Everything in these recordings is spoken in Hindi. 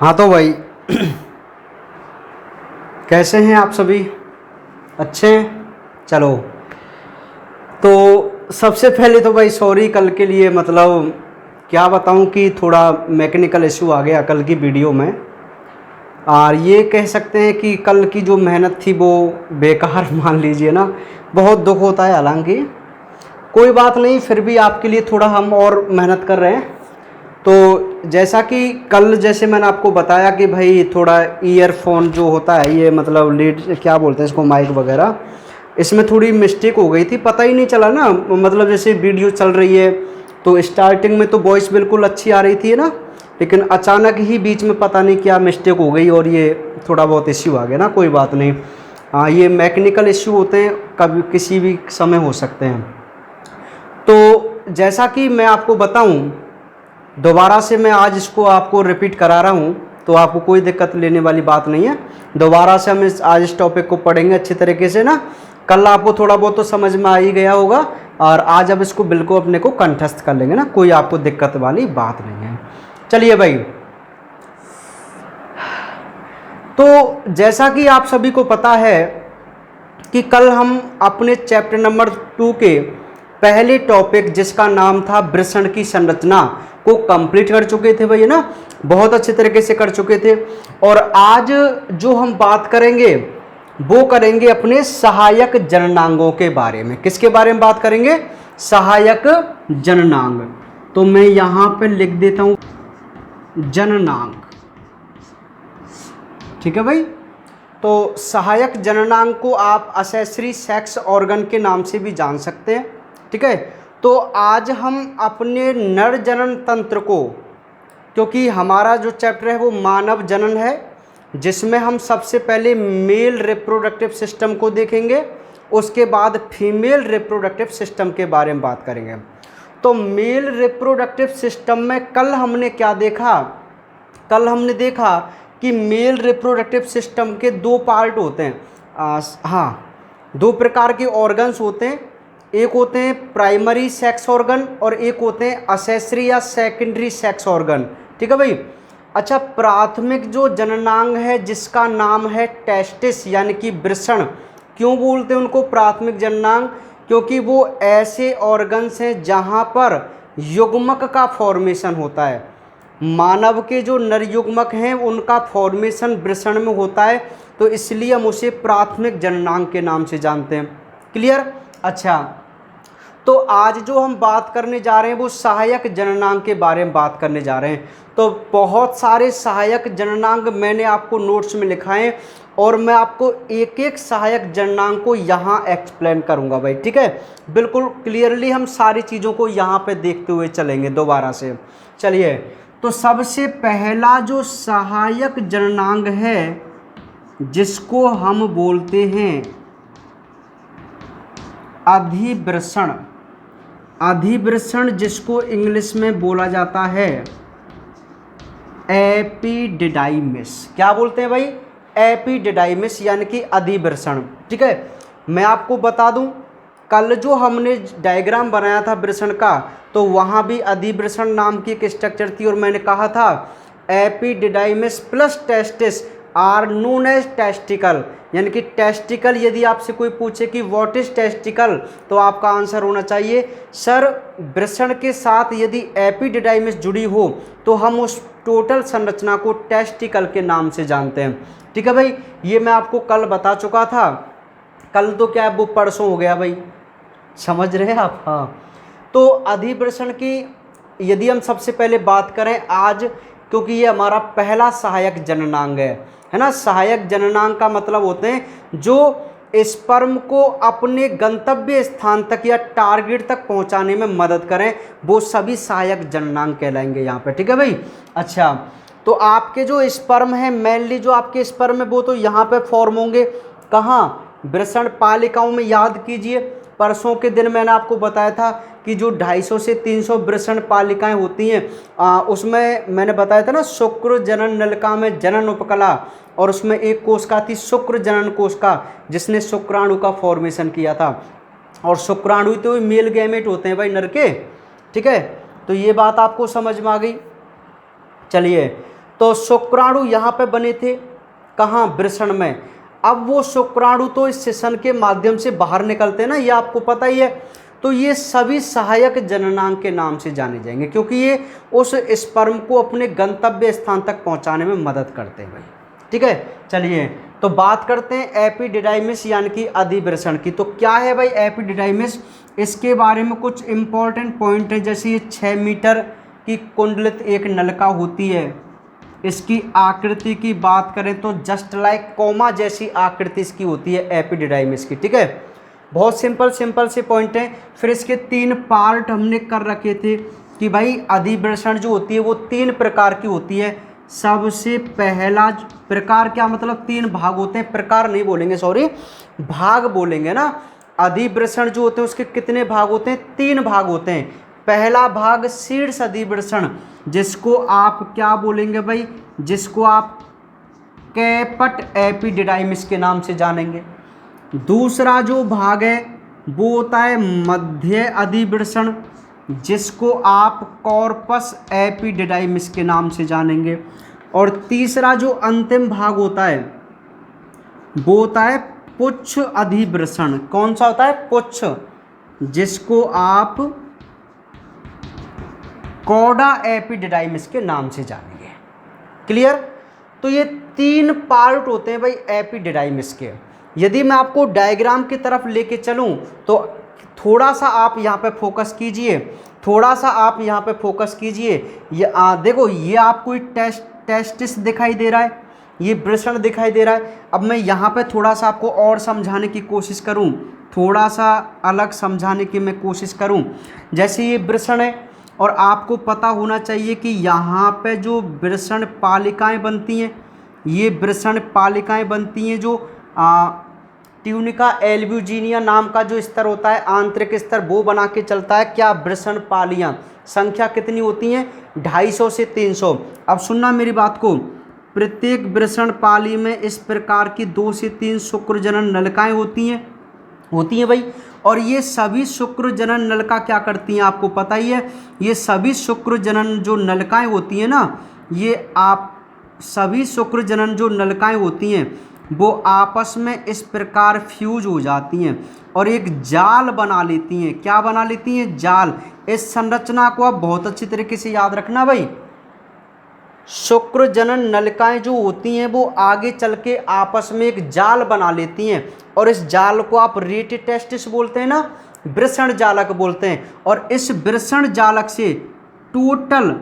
हाँ तो भाई कैसे हैं आप सभी? अच्छे हैं? चलो, तो सबसे पहले तो भाई सॉरी कल के लिए, मतलब क्या बताऊं कि थोड़ा मैकेनिकल इशू आ गया कल की वीडियो में। और ये कह सकते हैं कि कल की जो मेहनत थी वो बेकार मान लीजिए ना। बहुत दुख होता है, हालांकि कोई बात नहीं, फिर भी आपके लिए थोड़ा हम और मेहनत कर रहे हैं। तो जैसा कि कल जैसे मैंने आपको बताया कि भाई थोड़ा ईयरफोन जो होता है, ये मतलब लीड क्या बोलते हैं इसको, माइक वगैरह, इसमें थोड़ी मिस्टेक हो गई थी, पता ही नहीं चला ना। मतलब जैसे वीडियो चल रही है तो स्टार्टिंग में तो वॉइस बिल्कुल अच्छी आ रही थी ना, लेकिन अचानक ही बीच में पता नहीं क्या मिस्टेक हो गई और ये थोड़ा बहुत इश्यू आ गया ना। कोई बात नहीं, हाँ ये मैकेनिकल इश्यू होते हैं, कभी किसी भी समय हो सकते हैं। तो जैसा कि मैं आपको बताऊं, दोबारा से मैं आज इसको आपको रिपीट करा रहा हूँ, तो आपको कोई दिक्कत लेने वाली बात नहीं है। दोबारा से हम आज इस टॉपिक को पढ़ेंगे अच्छी तरीके से ना। कल आपको थोड़ा बहुत तो समझ में आ ही गया होगा, और आज अब इसको बिल्कुल अपने को कंठस्थ कर लेंगे ना, कोई आपको दिक्कत वाली बात नहीं है। चलिए भाई, तो जैसा कि आप सभी को पता है कि कल हम अपने चैप्टर नंबर 2 के पहले टॉपिक, जिसका नाम था वृषण की संरचना, को कंप्लीट कर चुके थे भैया ना, बहुत अच्छे तरीके से कर चुके थे। और आज जो हम बात करेंगे वो करेंगे अपने सहायक जननांगों के बारे में। किसके बारे में बात करेंगे? सहायक जननांग। तो मैं यहां पे लिख देता हूं जननांग, ठीक है भाई। तो सहायक जननांग को आप असेसरी सेक्स ऑर्गन के नाम से भी जान सकते हैं, ठीक है। तो आज हम अपने नर जनन तंत्र को, क्योंकि हमारा जो चैप्टर है वो मानव जनन है, जिसमें हम सबसे पहले मेल रिप्रोडक्टिव सिस्टम को देखेंगे, उसके बाद फीमेल रिप्रोडक्टिव सिस्टम के बारे में बात करेंगे। तो मेल रिप्रोडक्टिव सिस्टम में कल हमने क्या देखा? कल हमने देखा कि मेल रिप्रोडक्टिव सिस्टम के दो पार्ट होते हैं। हाँ, दो प्रकार के ऑर्गन्स होते हैं। एक होते हैं प्राइमरी सेक्स ऑर्गन और एक होते हैं असेसरी या सेकेंडरी सेक्स ऑर्गन, ठीक है भाई। अच्छा, प्राथमिक जो जननांग है जिसका नाम है टेस्टिस यानी कि वृषण, क्यों बोलते हैं उनको प्राथमिक जननांग? क्योंकि वो ऐसे ऑर्गन्स हैं जहाँ पर युग्मक का फॉर्मेशन होता है। मानव के जो नर युग्मक हैं उनका फॉर्मेशन वृषण में होता है, तो इसलिए हम उसे प्राथमिक जननांग के नाम से जानते हैं। क्लियर? अच्छा, तो आज जो हम बात करने जा रहे हैं वो सहायक जननांग के बारे में बात करने जा रहे हैं। तो बहुत सारे सहायक जननांग मैंने आपको नोट्स में लिखाए हैं, और मैं आपको एक एक सहायक जननांग को यहाँ एक्सप्लेन करूँगा भाई, ठीक है। बिल्कुल क्लियरली हम सारी चीज़ों को यहाँ पे देखते हुए चलेंगे दोबारा से। चलिए, तो सबसे पहला जो सहायक जननांग है जिसको हम बोलते हैं अधिवृषण, अधिवृषण जिसको इंग्लिश में बोला जाता है एपिडिडाइमिस। क्या बोलते हैं भाई? एपिडिडाइमिस यानी कि अधिवृषण, ठीक है। मैं आपको बता दूं, कल जो हमने डायग्राम बनाया था वृषण का, तो वहाँ भी अधिवृषण नाम की एक स्ट्रक्चर थी, और मैंने कहा था epididymis plus testis are known as testicle, यानी कि टेस्टिकल। यदि आपसे कोई पूछे कि व्हाट इज टेस्टिकल, तो आपका आंसर होना चाहिए सर, वृषण के साथ यदि एपिडिडाइमिस जुड़ी हो तो हम उस टोटल संरचना को टेस्टिकल के नाम से जानते हैं, ठीक है भाई। ये मैं आपको कल बता चुका था। कल तो क्या है, वो परसों हो गया भाई, समझ रहे हैं आप? हाँ, तो अधिवृषण की यदि हम सबसे पहले बात करें आज, क्योंकि ये हमारा पहला सहायक जननांग है ना। सहायक जननांग का मतलब होते हैं जो स्पर्म को अपने गंतव्य स्थान तक या टारगेट तक पहुंचाने में मदद करें, वो सभी सहायक जननांग कहलाएंगे यहाँ पे, ठीक है भाई। अच्छा, तो आपके जो स्पर्म है, मेनली जो आपके स्पर्म है वो तो यहाँ पे फॉर्म होंगे, कहाँ? वृषण पालिकाओं में। याद कीजिए, परसों के दिन मैंने आपको बताया था कि जो 250 से 300 वृषण पालिकाएं होती हैं, उसमें मैंने बताया था ना, शुक्र जनन नलिका में जनन उपकला, और उसमें एक कोशिका थी शुक्र जनन कोशिका, जिसने शुक्राणु का फॉर्मेशन किया था। और शुक्राणु तो मेल गैमेट होते हैं भाई नर के, ठीक है। तो ये बात आपको समझ में आ गई। चलिए, तो शुक्राणु यहाँ पे बने थे कहाँ, वृषण में। अब वो शुक्राणु तो इस सेशन के माध्यम से बाहर निकलते हैं ना, ये आपको पता ही है। तो ये सभी सहायक जननांग के नाम से जाने जाएंगे, क्योंकि ये उस स्पर्म को अपने गंतव्य स्थान तक पहुंचाने में मदद करते हैं भाई। ठीक है, चलिए तो बात करते हैं एपिडिडाइमिस यानी कि अधिवृषण की। तो क्या है भाई एपिडिडाइमिस, इसके बारे में कुछ इंपॉर्टेंट पॉइंट है। जैसे ये 6 मीटर की कुंडलित एक नलिका होती है, इसकी आकृति की बात करें तो जस्ट लाइक कोमा जैसी आकृति इसकी होती है एपिडिडाइमिस की। ठीक है, बहुत सिंपल से पॉइंट है। फिर इसके 3 पार्ट हमने कर रखे थे कि भाई अधिवृषण जो होती है वो 3 प्रकार की होती है। सबसे पहला प्रकार, क्या मतलब 3 भाग होते हैं, प्रकार नहीं बोलेंगे, सॉरी भाग बोलेंगे ना। अधिवृषण जो होते हैं उसके कितने भाग होते हैं, 3 भाग होते हैं। पहला भाग शीर्ष अधिवृषण, जिसको आप क्या बोलेंगे भाई, जिसको आप कैपट एपिडिडाइमिस के नाम से जानेंगे। दूसरा जो भाग है वो होता है मध्य अधिवृषण, जिसको आप कॉर्पस एपिडिडाइमिस के नाम से जानेंगे। और तीसरा जो अंतिम भाग होता है वो होता है पुच्छ अधिवृषण। कौन सा होता है, पुच्छ, जिसको आप कॉडा एपिडिडाइमिस के नाम से जानेंगे। क्लियर। तो ये 3 पार्ट होते हैं भाई एपिडिडाइमिस के। यदि मैं आपको डायग्राम की तरफ लेके चलूं तो थोड़ा सा आप यहाँ पे फोकस कीजिए, थोड़ा सा आप यहाँ पे फोकस कीजिए। ये देखो, ये आपको टेस्टिस दिखाई दे रहा है, ये वृषण दिखाई दे रहा है। अब मैं यहाँ पे थोड़ा सा आपको और समझाने की कोशिश करूँ, थोड़ा सा अलग समझाने की मैं कोशिश करूँ। जैसे ये वृषण है और आपको पता होना चाहिए कि यहाँ पे जो वृषण पालिकाएँ बनती हैं, ये वृषण पालिकाएँ बनती हैं जो ट्यूनिका एल्ब्यूजिनिया नाम का जो स्तर होता है, आंतरिक स्तर, वो बना के चलता है। क्या वृषण पालियाँ संख्या कितनी होती हैं, 250 से 300। अब सुनना मेरी बात को, प्रत्येक वृषण पाली में इस प्रकार की 2 से 3 शुक्र जनन नलिकाएँ होती हैं भाई। और ये सभी शुक्र जनन नलिका क्या करती हैं आपको पता ही है। ये सभी शुक्र जनन जो नलिकाएँ होती हैं ना, ये आप सभी शुक्र जनन जो नलिकाएँ होती हैं वो आपस में इस प्रकार फ्यूज हो जाती हैं और एक जाल बना लेती हैं। क्या बना लेती हैं, जाल। इस संरचना को आप बहुत अच्छी तरीके से याद रखना भाई। शुक्र जनन नलिकाएं जो होती हैं वो आगे चल के आपस में एक जाल बना लेती हैं और इस जाल को आप रेटिटेस्टिस बोलते हैं ना, वृषण जालक बोलते हैं। और इस वृषण जालक से टोटल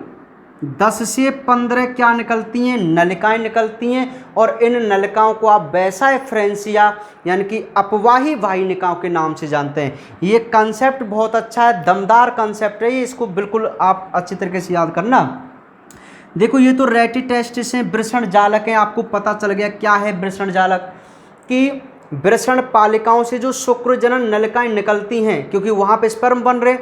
10 से 15 क्या निकलती हैं, नलिकाएं निकलती हैं। और इन नलिकाओं को आप वैसा फ्रेंसिया यानी कि अपवाही वाहिनिकाओं के नाम से जानते हैं। ये कंसेप्ट बहुत अच्छा है, दमदार कंसेप्ट है ये, इसको बिल्कुल आप अच्छी तरीके से याद करना। देखो ये तो रेटिटेस्टिस हैं, वृषण जालक हैं। आपको पता चल गया क्या है वृषण जालक, कि वृषण पालिकाओं से जो शुक्र जनन नलिकाएं निकलती हैं, क्योंकि वहाँ पे स्पर्म बन रहे,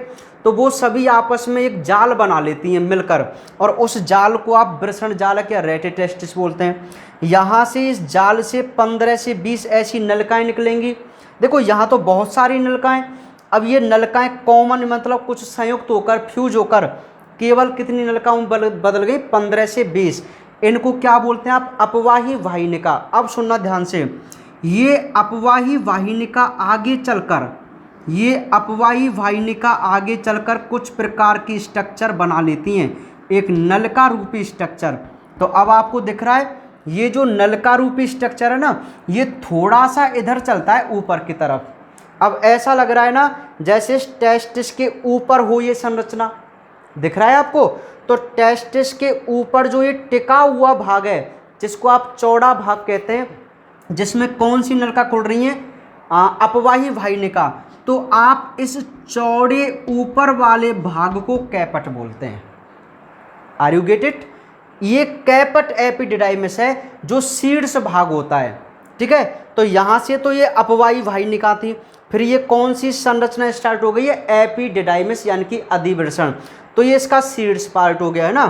तो वो सभी आपस में एक जाल बना लेती हैं मिलकर, और उस जाल को आप वृषण जालक या रेटिटेस्टिस बोलते हैं। यहाँ से इस जाल से 15 से 20 ऐसी नलिकाएं निकलेंगी। देखो यहाँ तो बहुत सारी नलिकाएं। अब ये नलिकाएं कॉमन मतलब कुछ संयुक्त होकर फ्यूज होकर केवल कितनी नलिकाओं बदल गई, 15 से 20। इनको क्या बोलते हैं आप, अपवाही वाहिनिका। अब सुनना ध्यान से, ये अपवाही वाहिनिका आगे चलकर कुछ प्रकार की स्ट्रक्चर बना लेती हैं, एक नलिका रूपी स्ट्रक्चर। तो अब आपको दिख रहा है ये जो नलिका रूपी स्ट्रक्चर है ना, ये थोड़ा सा इधर चलता है ऊपर की तरफ। अब ऐसा लग रहा है ना जैसे टेस्टिस के ऊपर हो ये संरचना, दिख रहा है आपको। तो टेस्टिस के ऊपर जो ये टिका हुआ भाग है, जिसको आप चौड़ा भाग कहते हैं, जिसमें कौन सी नलिका खुल रही है, अपवाही वाहिनिका। तो आप इस चौड़े ऊपर वाले भाग को कैपट बोलते हैं। Are you get it. ये कैपट एपिडिडाइमिस है जो शीर्ष भाग होता है। ठीक है, तो यहाँ से तो ये अपवाही वाहिनिका थी, फिर ये कौन सी संरचना स्टार्ट हो गई है, एपिडिडाइमिस यानी कि अधिवृषण। तो ये इसका शीर्ष पार्ट हो गया है ना।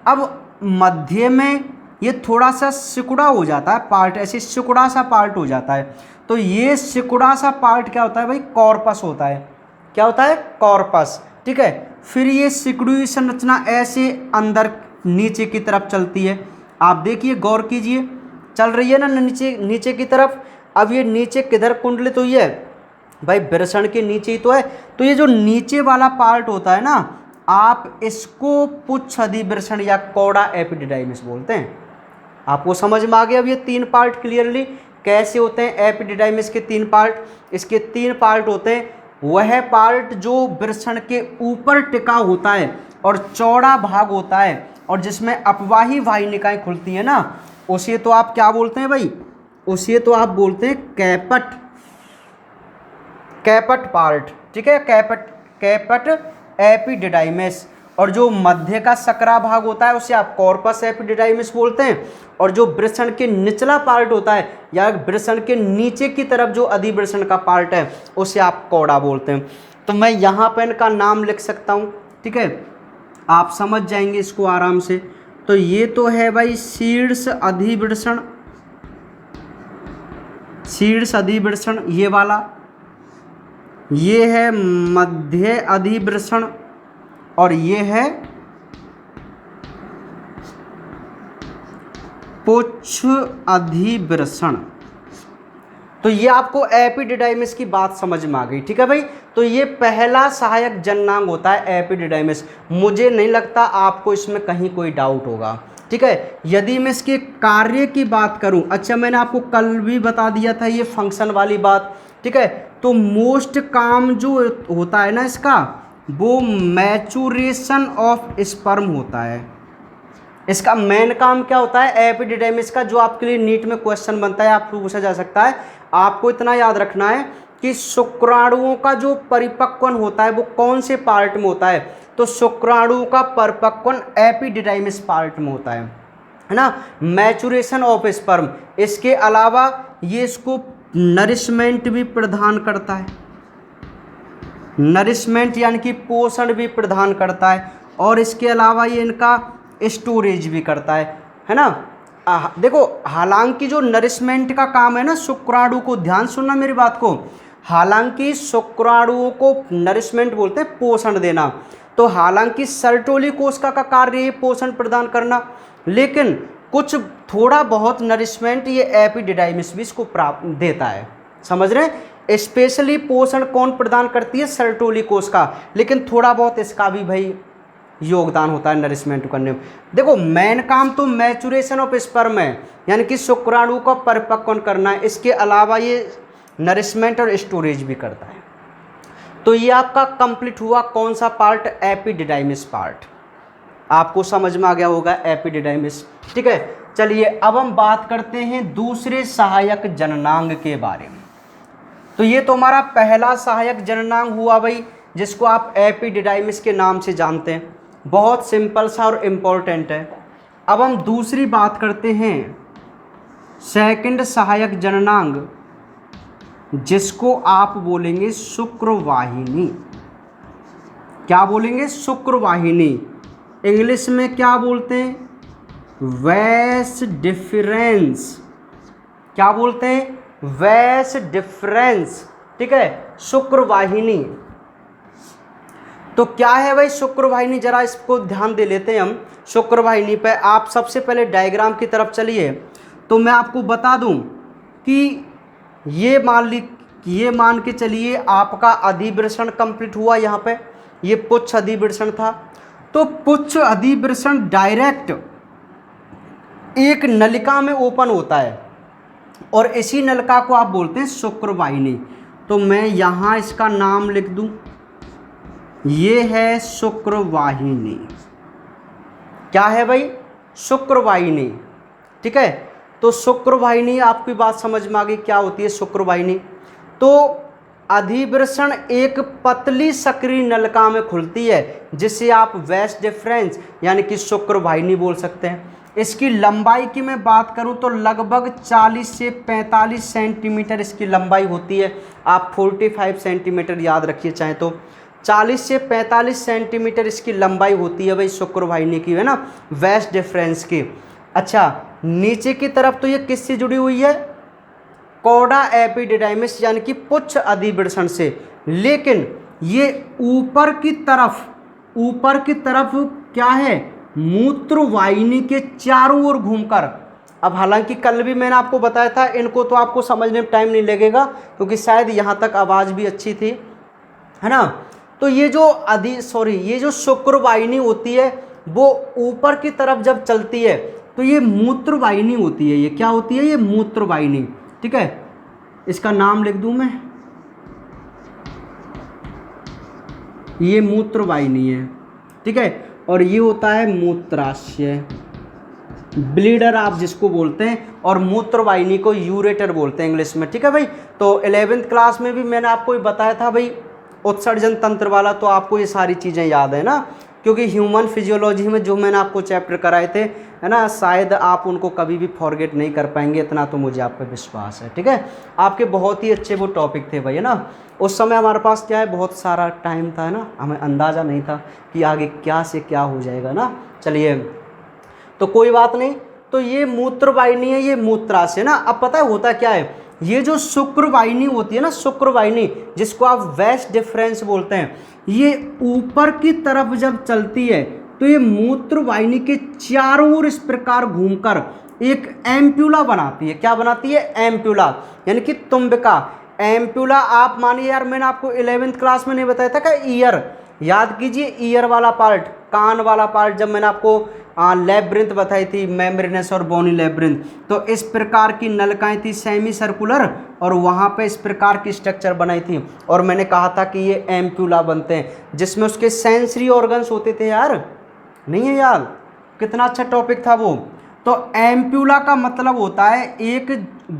अब मध्य में ये थोड़ा सा सिकुड़ा हो जाता है पार्ट, ऐसे सिकुड़ा सा पार्ट हो जाता है। तो ये सिकुड़ा सा पार्ट क्या होता है भाई, कॉर्पस होता है। क्या होता है, कॉर्पस। ठीक है, फिर ये सिकुड़ी हुई संरचना ऐसे अंदर नीचे की तरफ चलती है, आप देखिए, गौर कीजिए, चल रही है ना नीचे नीचे की तरफ। अब ये नीचे किधर कुंडलित हुई है भाई, वृषण के नीचे ही तो है। तो ये जो नीचे वाला पार्ट होता है ना, आप इसको पुच्छ अधिवृषण या कौड़ा एपिडिडाइमिस बोलते हैं। आपको समझ में आ गया अब ये 3 पार्ट क्लियरली कैसे होते हैं। एपिडिडाइमिस के 3 पार्ट, इसके 3 पार्ट होते हैं। वह पार्ट जो वृषण के ऊपर टिका होता है और चौड़ा भाग होता है और जिसमें अपवाही वाहिनिकाएं खुलती हैं ना, उसे तो आप क्या बोलते हैं भाई, उसे तो आप बोलते हैं कैपट, कैपट पार्ट, ठीक है, कैपट, कैपट एपिडिडाइमिस। और जो मध्य का सकरा भाग होता है उसे आप कॉर्पस एपिडिडाइमिस बोलते हैं। और जो वृषण के निचला पार्ट होता है या वृषण के नीचे की तरफ जो अधिवृषण का पार्ट है उसे आप कौड़ा बोलते हैं। तो मैं यहाँ पे इनका नाम लिख सकता हूँ, ठीक है, आप समझ जाएंगे इसको आराम से। तो ये तो है भाई शीर्ष अधिवृषण, शीर्ष अधिवृषण ये वाला, ये है मध्य अधिवृषण और ये है पुच्छ अधिवृषण। तो ये आपको एपिडिडाइमिस की बात समझ में आ गई, ठीक है भाई। तो ये पहला सहायक जननांग होता है एपिडिडाइमिस। मुझे नहीं लगता आपको इसमें कहीं कोई डाउट होगा, ठीक है। यदि मैं इसके कार्य की बात करूं, अच्छा मैंने आपको कल भी बता दिया था ये फंक्शन वाली बात, ठीक है। तो मोस्ट काम जो होता है ना इसका, वो मैचुरेशन ऑफ स्पर्म होता है। इसका मेन काम क्या होता है एपिडिडाइमिस का, जो आपके लिए नीट में क्वेश्चन बनता है, आपको पूछा जा सकता है। आपको इतना याद रखना है कि शुक्राणुओं का जो परिपक्वन होता है वो कौन से पार्ट में होता है, तो शुक्राणु का परिपक्वन एपिडिडाइमिस पार्ट में होता है ना, मैचुरेशन ऑफ स्पर्म। इसके अलावा ये इसको नरिशमेंट भी प्रदान करता है, नरिशमेंट यानी कि पोषण भी प्रदान करता है। और इसके अलावा ये इनका स्टोरेज भी करता है ना। देखो हालांकि जो नरिशमेंट का काम है ना शुक्राणु को, ध्यान सुनना मेरी बात को, हालांकि शुक्राणुओं को नरिशमेंट बोलते हैं पोषण देना, तो हालांकि सर्टोली कोशिका का कार्य है पोषण प्रदान करना, लेकिन कुछ थोड़ा बहुत नरिशमेंट ये एपिडिडाइमिस भी इसको प्राप्त देता है, समझ रहे हैं। स्पेशली पोषण कौन प्रदान करती है, सर्टोली कोशिका, लेकिन थोड़ा बहुत इसका भी भाई योगदान होता है नरिशमेंट करने में। देखो मेन काम तो मैचुरेशन ऑफ स्पर्म है, यानी कि शुक्राणु का परिपक्वन करना है। इसके अलावा ये नरिशमेंट और स्टोरेज भी करता है। तो ये आपका कंप्लीट हुआ कौन सा पार्ट, एपिडिडाइमिस पार्ट। आपको समझ में आ गया होगा एपिडिडाइमिस, ठीक है। चलिए अब हम बात करते हैं दूसरे सहायक जननांग के बारे में। तो ये तो हमारा पहला सहायक जननांग हुआ भाई, जिसको आप एपिडिडाइमिस के नाम से जानते हैं। बहुत सिंपल सा और इम्पोर्टेंट है। अब हम दूसरी बात करते हैं सेकंड सहायक जननांग, जिसको आप बोलेंगे शुक्रवाहिनी। क्या बोलेंगे, शुक्रवाहिनी। इंग्लिश में क्या बोलते हैं, वैस डिफरेंस। क्या बोलते हैं, वैस डिफरेंस, ठीक है, शुक्रवाहिनी। तो क्या है भाई शुक्रवाहिनी, जरा इसको ध्यान दे लेते हैं हम। शुक्रवाहिनी पे आप सबसे पहले डायग्राम की तरफ चलिए। तो मैं आपको बता दूं कि ये मान के चलिए आपका अधिवृषण कंप्लीट हुआ। यहाँ पे ये पुच्छ अधिवृषण था। तो पुच्छ अधिवृषण डायरेक्ट एक नलिका में ओपन होता है और इसी नलिका को आप बोलते हैं शुक्रवाहिनी। तो मैं यहाँ इसका नाम लिख दूं, ये है शुक्रवाहिनी। क्या है भाई, शुक्रवाहिनी, ठीक है। तो शुक्रवाहिनी आपकी बात समझ में आ गई क्या होती है शुक्रवाहिनी। तो अधिवृषण एक पतली सक्रिय नलिका में खुलती है, जिसे आप वैस डिफरेंस यानी कि शुक्रवाहिनी बोल सकते हैं। इसकी लंबाई की मैं बात करूं तो लगभग 40 से 45 सेंटीमीटर इसकी लंबाई होती है। आप 45 सेंटीमीटर याद रखिए चाहे तो। 40 से 45 सेंटीमीटर इसकी लंबाई होती है भाई शुक्रवाहिनी की, है ना, वैस डिफरेंस की। अच्छा नीचे की तरफ तो ये किससे जुड़ी हुई है, कौड़ा एपिडिडाइमिस यानी कि पुच्छ अधिवृषण से। लेकिन ये ऊपर की तरफ क्या है, मूत्रवाहिनी के चारों ओर घूमकर। अब हालांकि कल भी मैंने आपको बताया था, इनको तो आपको समझने में टाइम नहीं लगेगा क्योंकि शायद यहाँ तक आवाज़ भी अच्छी थी, है ना। तो ये जो शुक्रवाहिनी होती है वो ऊपर की तरफ जब चलती है तो ये मूत्रवाहिनी होती है। ये क्या होती है? ये मूत्रवाहिनी, ठीक है। इसका नाम लिख दूं मैं, ये मूत्रवाहिनी है, ठीक है। और ये होता है मूत्राशय, ब्लीडर आप जिसको बोलते हैं, और मूत्रवाहिनी को यूरेटर बोलते हैं इंग्लिश में, ठीक है भाई। तो 11th क्लास में भी मैंने आपको बताया था भाई उत्सर्जन तंत्र वाला, तो आपको ये सारी चीज़ें याद है ना, क्योंकि ह्यूमन फिजियोलॉजी में जो मैंने आपको चैप्टर कराए थे, है ना, शायद आप उनको कभी भी फॉरगेट नहीं कर पाएंगे, इतना तो मुझे आप पे विश्वास है, ठीक है। आपके बहुत ही अच्छे वो टॉपिक थे भाई, है ना। उस समय हमारे पास क्या है, बहुत सारा टाइम था, है ना, हमें अंदाज़ा नहीं था कि आगे क्या से क्या हो जाएगा ना। चलिए, तो कोई बात नहीं। तो ये मूत्रवाहिनी है, ये मूत्राशय ना। अब पता है होता क्या है, ये जो शुक्रवाहिनी होती है ना, शुक्रवाहिनी जिसको आप वेस्ट डिफरेंस बोलते हैं, ये ऊपर की तरफ जब चलती है तो ये मूत्रवाहिनी के चारों ओर इस प्रकार घूमकर एक एम्प्यूला बनाती है। क्या बनाती है? एम्प्यूला, यानी कि तुम्बिका। एम्प्यूला आप मानिए यार, मैंने आपको 11th क्लास में नहीं बताया था क्या, ईयर, याद कीजिए, ईयर वाला पार्ट, कान वाला पार्ट, जब मैंने आपको लेब्रिंथ बताई थी, मेम्ब्रेनस और बोनी लेब्रिंथ, तो इस प्रकार की नलकाएं थी सेमी सर्कुलर, और वहाँ पे इस प्रकार की स्ट्रक्चर बनाई थी, और मैंने कहा था कि ये एम्प्यूला बनते हैं, जिसमें उसके सेंसरी ऑर्गन्स होते थे यार, नहीं है यार, कितना अच्छा टॉपिक था वो। तो एम्प्यूला का मतलब होता है एक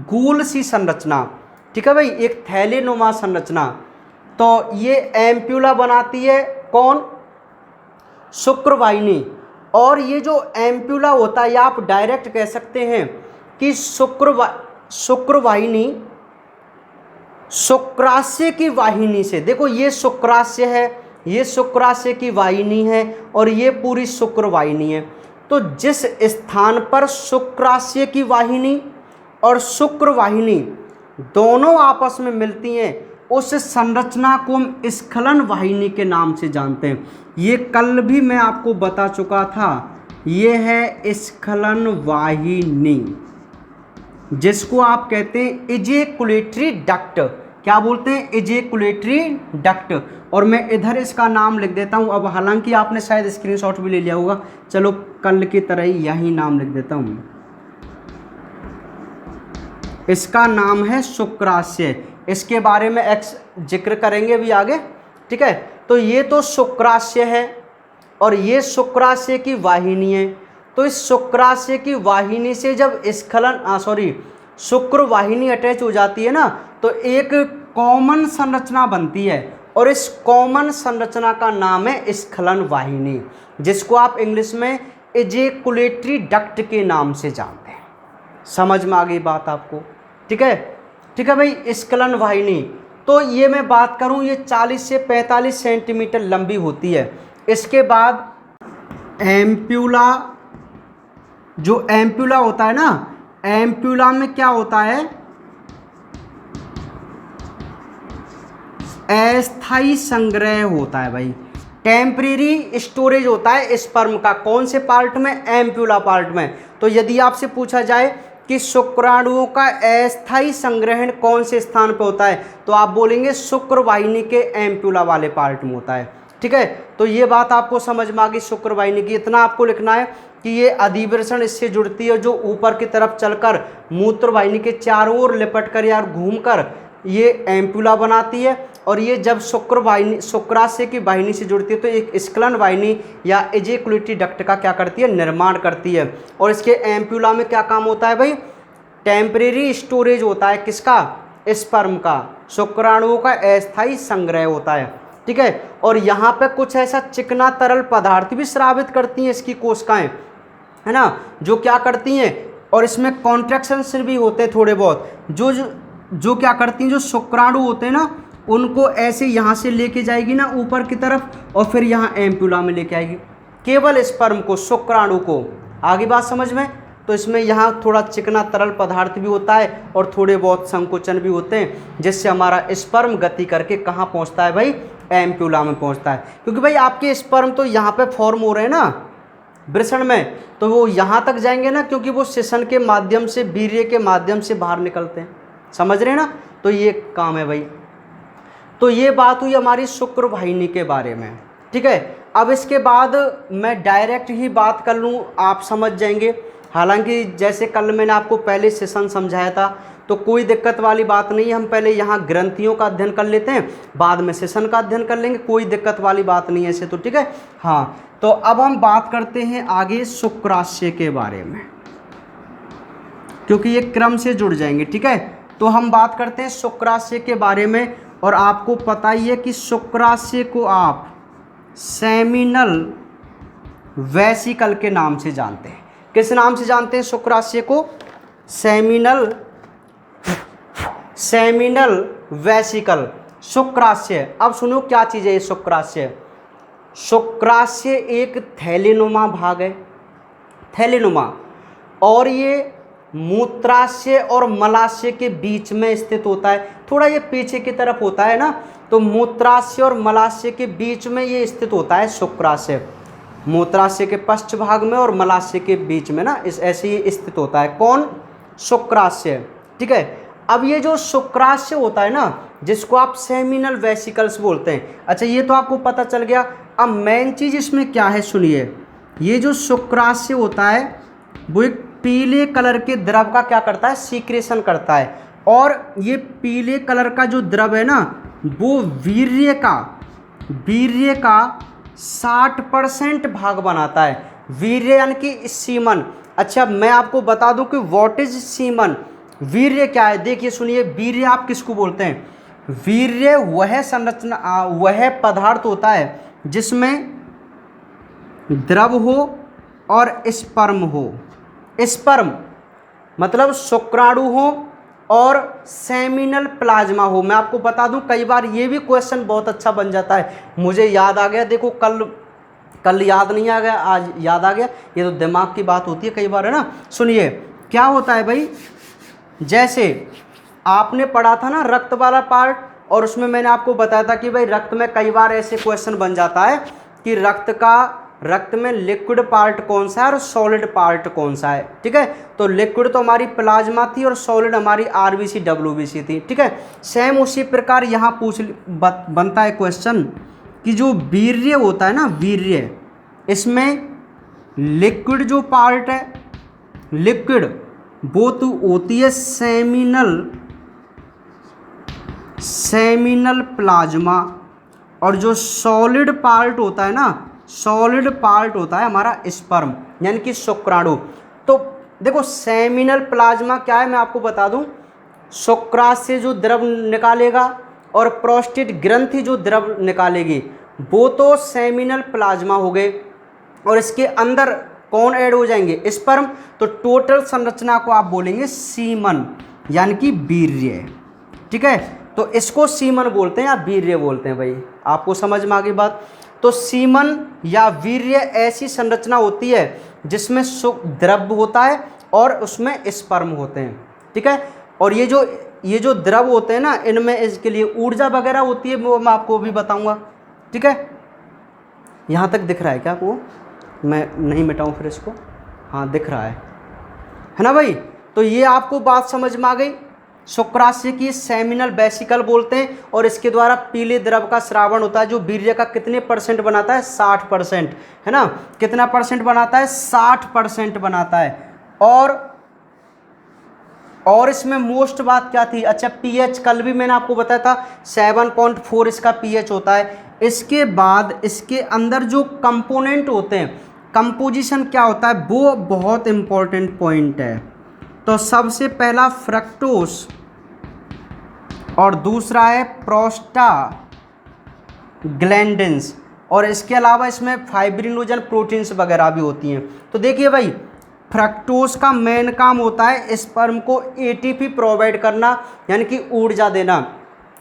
गोल सी संरचना, ठीक है भाई, एक थैलेनुमा संरचना। तो ये एम्प्यूला बनाती है कौन? शुक्रवाहिनी। और ये जो एम्प्यूला होता है, या आप डायरेक्ट कह सकते हैं कि शुक्रवाहिनी शुक्राशय की वाहिनी से, देखो ये शुक्राशय है, ये शुक्राशय की वाहिनी है, और ये पूरी शुक्रवाहिनी है। तो जिस स्थान पर शुक्राशय की वाहिनी और शुक्रवाहिनी दोनों आपस में मिलती हैं, उस संरचना को हम स्खलन वाहिनी के नाम से जानते हैं। ये कल भी मैं आपको बता चुका था, ये है स्खलन वाहिनी, जिसको आप कहते हैं इजैकुलेटरी डक्ट। क्या बोलते हैं? Ejaculatory duct. और मैं इधर इसका नाम लिख देता हूँ। अब हालांकि आपने शायद स्क्रीनशॉट भी ले लिया होगा, चलो कल की तरह ही यही नाम लिख देता हूँ। इसका नाम है शुक्राशय, इसके बारे में जिक्र करेंगे भी आगे, ठीक है। तो ये तो शुक्राशय है, और ये शुक्राशय की वाहिनी है। तो इस शुक्राशय की वाहिनी से जब शुक्रवाहिनी अटैच हो जाती है ना, तो एक कॉमन संरचना बनती है, और इस कॉमन संरचना का नाम है स्खलन वाहिनी, जिसको आप इंग्लिश में इजैकुलेटरी डक्ट के नाम से जानते हैं। समझ में आ गई बात आपको? ठीक है, ठीक है भाई। स्खलन वाहिनी, तो ये मैं बात करूं, ये 40 से 45 सेंटीमीटर लंबी होती है। इसके बाद एम्प्यूला, जो एम्प्यूला होता है ना, एम्प्यूला में क्या होता है, अस्थायी संग्रह होता है भाई, टेम्परेरी स्टोरेज होता है स्पर्म का। कौन से पार्ट में? एम्प्यूला पार्ट में। तो यदि आपसे पूछा जाए कि शुक्राणुओं का अस्थायी संग्रहण कौन से स्थान पर होता है, तो आप बोलेंगे शुक्रवाहिनी के एम्प्यूला वाले पार्ट में होता है, ठीक है। तो ये बात आपको समझ में आ गई शुक्रवाहिनी की। इतना आपको लिखना है कि ये अधिवृषण इससे जुड़ती है, जो ऊपर की तरफ चलकर मूत्रवाहिनी के चारों ओर लिपट कर या घूमकर ये एम्प्यूला बनाती है, और ये जब शुक्राशय की वाहिनी से जुड़ती है तो एक स्खलन वाहिनी या इजैकुलेटरी डक्ट का क्या करती है? निर्माण करती है। और इसके एम्प्यूला में क्या काम होता है भाई? टेम्परेरी स्टोरेज होता है, किसका? स्पर्म का, शुक्राणुओं का अस्थायी संग्रह होता है, ठीक है। और यहाँ पे कुछ ऐसा चिकना तरल पदार्थ भी स्रावित करती हैं इसकी कोशिकाएं, है ना, जो क्या करती हैं, और इसमें कॉन्ट्रैक्शंस भी होते हैं थोड़े बहुत, जो क्या करती हैं, जो शुक्राणु होते हैं ना, उनको ऐसे यहाँ से लेके जाएगी ना ऊपर की तरफ, और फिर यहाँ एम्प्यूला में लेके आएगी, केवल स्पर्म को, शुक्राणु को। आगे बात समझ में? तो इसमें यहाँ थोड़ा चिकना तरल पदार्थ भी होता है, और थोड़े बहुत संकोचन भी होते हैं, जिससे हमारा स्पर्म गति करके कहाँ पहुँचता है भाई? एम्प्यूला में पहुँचता है। क्योंकि भाई आपके स्पर्म तो यहाँ पे फॉर्म हो रहे हैं ना, वृषण में, तो वो यहाँ तक जाएंगे ना, क्योंकि वो श्वसन के माध्यम से, वीर्य के माध्यम से बाहर निकलते हैं। समझ रहे हैं ना, तो ये काम है भाई। तो ये बात हुई हमारी शुक्र वाहिनी के बारे में, ठीक है। अब इसके बाद मैं डायरेक्ट ही बात कर लूँ, आप समझ जाएंगे। हालांकि जैसे कल मैंने आपको पहले सेशन समझाया था, तो कोई दिक्कत वाली बात नहीं है। हम पहले यहाँ ग्रंथियों का अध्ययन कर लेते हैं, बाद में सेशन का अध्ययन कर लेंगे, कोई दिक्कत वाली बात नहीं है ऐसे तो, ठीक है। हाँ, तो अब हम बात करते हैं आगे शुक्राशय के बारे में, क्योंकि ये क्रम से जुड़ जाएंगे, ठीक है। तो हम बात करते हैं शुक्राशय के बारे में। और आपको पता ही है कि शुक्राशय को आप सेमिनल वेसिकल के नाम से जानते हैं। किस नाम से जानते हैं शुक्राशय को? सेमिनल वेसिकल, शुक्राशय। अब सुनो क्या चीज़ है ये शुक्राशय। शुक्राशय एक थैलीनुमा भाग है, थैलीनुमा, और ये मूत्राशय और मलाशय के बीच में स्थित होता है। थोड़ा ये पीछे की तरफ होता है ना, तो मूत्राशय और मलाशय के बीच में ये स्थित होता है शुक्राशय। मूत्राशय के पश्च भाग में और मलाशय के बीच में ना, इस ऐसे ही स्थित होता है। कौन? शुक्राशय, ठीक है। अब ये जो शुक्राशय होता है ना, जिसको आप सेमिनल वेसिकल्स बोलते हैं, अच्छा ये तो आपको पता चल गया। अब मेन चीज़ इसमें क्या है सुनिए। ये जो शुक्राशय होता है वो एक पीले कलर के द्रव का क्या करता है? सीक्रेशन करता है। और ये पीले कलर का जो द्रव है ना, वो वीर्य का 60% भाग बनाता है। वीर्य यानी कि सीमन। अच्छा मैं आपको बता दूं कि व्हाट इज सीमन, वीर्य क्या है। देखिए सुनिए, वीर्य आप किसको बोलते हैं? वीर्य वह संरचना, वह पदार्थ होता है जिसमें द्रव हो और स्पर्म हो। स्पर्म मतलब शुक्राणु हो और सेमिनल प्लाज्मा हो। मैं आपको बता दूं, कई बार ये भी क्वेश्चन बहुत अच्छा बन जाता है। मुझे याद आ गया, देखो कल याद नहीं आ गया, आज याद आ गया। ये तो दिमाग की बात होती है कई बार, है ना। सुनिए क्या होता है भाई, जैसे आपने पढ़ा था ना रक्त वाला पार्ट, और उसमें मैंने आपको बताया था कि भाई रक्त में कई बार ऐसे क्वेश्चन बन जाता है कि रक्त में लिक्विड पार्ट कौन सा है और सॉलिड पार्ट कौन सा है, ठीक है। तो लिक्विड तो हमारी प्लाज्मा थी और सॉलिड हमारी आरबीसी डब्ल्यूबीसी थी, ठीक है। सेम उसी प्रकार यहाँ बनता है क्वेश्चन कि जो वीर्य होता है ना, वीर्य, इसमें लिक्विड जो पार्ट है, लिक्विड वो तो होती है सेमिनल प्लाज्मा, और जो सॉलिड पार्ट होता है ना, सॉलिड पार्ट होता है हमारा स्पर्म यानी कि शुक्राणु। तो देखो सेमिनल प्लाज्मा क्या है मैं आपको बता दूं, शुक्राशय से जो द्रव निकालेगा और प्रोस्टेट ग्रंथि जो द्रव निकालेगी वो तो सेमिनल प्लाज्मा हो गए, और इसके अंदर कौन ऐड हो जाएंगे? स्पर्म। तो टोटल संरचना को आप बोलेंगे सीमन यानी कि वीर्य, ठीक है। तो इसको सीमन बोलते हैं या वीर्य बोलते हैं भाई, आपको समझ में आ गई बात। तो सीमन या वीर्य ऐसी संरचना होती है जिसमें द्रव होता है और उसमें स्पर्म होते हैं, ठीक है। और ये जो द्रव होते हैं ना, इनमें इसके लिए ऊर्जा वगैरह होती है, वो मैं आपको भी बताऊंगा, ठीक है। यहाँ तक दिख रहा है क्या आपको? मैं नहीं मिटाऊं फिर इसको? हाँ दिख रहा है ना भाई। तो ये आपको बात समझ में आ गई। शुक्राशय की सेमिनल वेसिकल बोलते हैं, और इसके द्वारा पीले द्रव का स्रावण होता है जो वीर्य का कितने % बनाता है? 60%, है ना। कितना % बनाता है? 60% बनाता है। और इसमें मोस्ट बात क्या थी? अच्छा पीएच, कल भी मैंने आपको बताया था 7.4 इसका पीएच होता है। इसके बाद इसके अंदर जो कंपोनेंट होते हैं, कंपोजिशन क्या होता है, वो बहुत इंपॉर्टेंट पॉइंट है। तो सबसे पहला फ्रक्टोस और दूसरा है प्रोस्टाग्लैंडिन्स, और इसके अलावा इसमें फाइब्रिनोजन प्रोटीन्स वगैरह भी होती हैं। तो देखिए भाई, फ्रक्टोस का मेन काम होता है स्पर्म को एटीपी प्रोवाइड करना यानी कि ऊर्जा देना।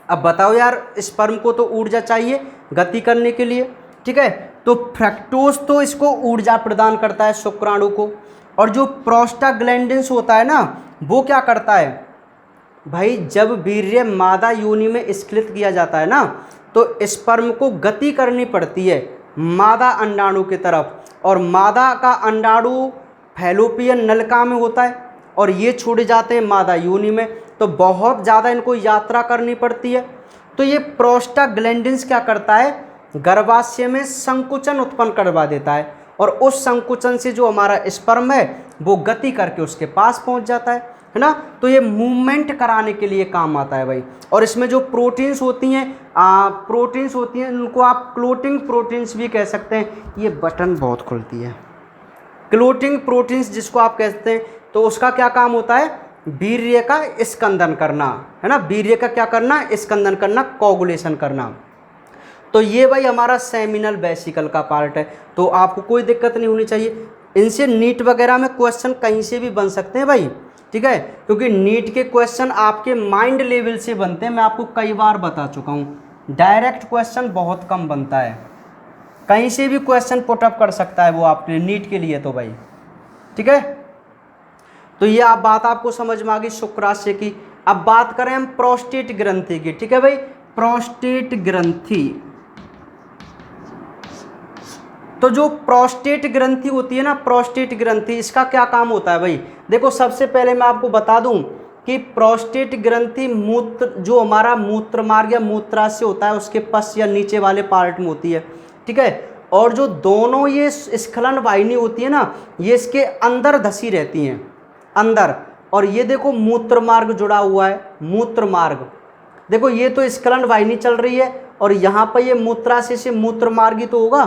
अब बताओ यार, स्पर्म को तो ऊर्जा चाहिए गति करने के लिए, ठीक है। तो फ्रक्टोस तो इसको ऊर्जा प्रदान करता है शुक्राणु को, और जो प्रोस्टाग्लैंडिन्स होता है ना, वो क्या करता है भाई, जब वीर्य मादा योनि में स्खलित किया जाता है ना, तो स्पर्म को गति करनी पड़ती है मादा अंडाणु की तरफ, और मादा का अंडाणु फैलोपियन नलिका में होता है और ये छोड़े जाते हैं मादा योनि में। तो बहुत ज़्यादा इनको यात्रा करनी पड़ती है। तो ये प्रोस्टाग्लैंडिन्स क्या करता है, गर्भाशय में संकुचन उत्पन्न करवा देता है और उस संकुचन से जो हमारा स्पर्म है वो गति करके उसके पास पहुंच जाता है ना। तो ये मूवमेंट कराने के लिए काम आता है भाई। और इसमें जो प्रोटीन्स होती हैं उनको आप क्लोटिंग प्रोटीन्स भी कह सकते हैं। ये बटन बहुत खुलती है, क्लोटिंग प्रोटीन्स जिसको आप कहते हैं। तो उसका क्या काम होता है, वीर्य का स्कंदन करना, है ना। वीर्य का क्या करना, स्कंदन करना, कोगुलेशन करना। तो ये भाई हमारा सेमिनल वेसिकल का पार्ट है। तो आपको कोई दिक्कत नहीं होनी चाहिए। इनसे नीट वगैरह में क्वेश्चन कहीं से भी बन सकते हैं भाई, ठीक है, क्योंकि नीट के क्वेश्चन आपके माइंड लेवल से बनते हैं। मैं आपको कई बार बता चुका हूँ, डायरेक्ट क्वेश्चन बहुत कम बनता है। कहीं से भी क्वेश्चन पुटअप कर सकता है वो आपके नीट के लिए, तो भाई ठीक है। तो ये आप बात आपको समझ में आ गई शुक्राशय की। अब बात करें हम प्रोस्टेट ग्रंथि की, ठीक है भाई। प्रोस्टेट ग्रंथि, तो जो प्रोस्टेट ग्रंथि होती है ना, प्रोस्टेट ग्रंथि, इसका क्या काम होता है भाई। देखो सबसे पहले मैं आपको बता दूं कि प्रोस्टेट ग्रंथि मूत्र, जो हमारा मूत्र मार्ग या मूत्राशय होता है उसके पश्च या नीचे वाले पार्ट में होती है, ठीक है। और जो दोनों ये स्खलन वाहिनी होती है ना, ये इसके अंदर धसी रहती हैं, अंदर। और ये देखो मूत्र मार्ग जुड़ा हुआ है, मूत्र मार्ग देखो, ये तो स्खलन वाहिनी चल रही है और यहाँ पर ये मूत्राशय से मूत्र मार्ग ही तो होगा।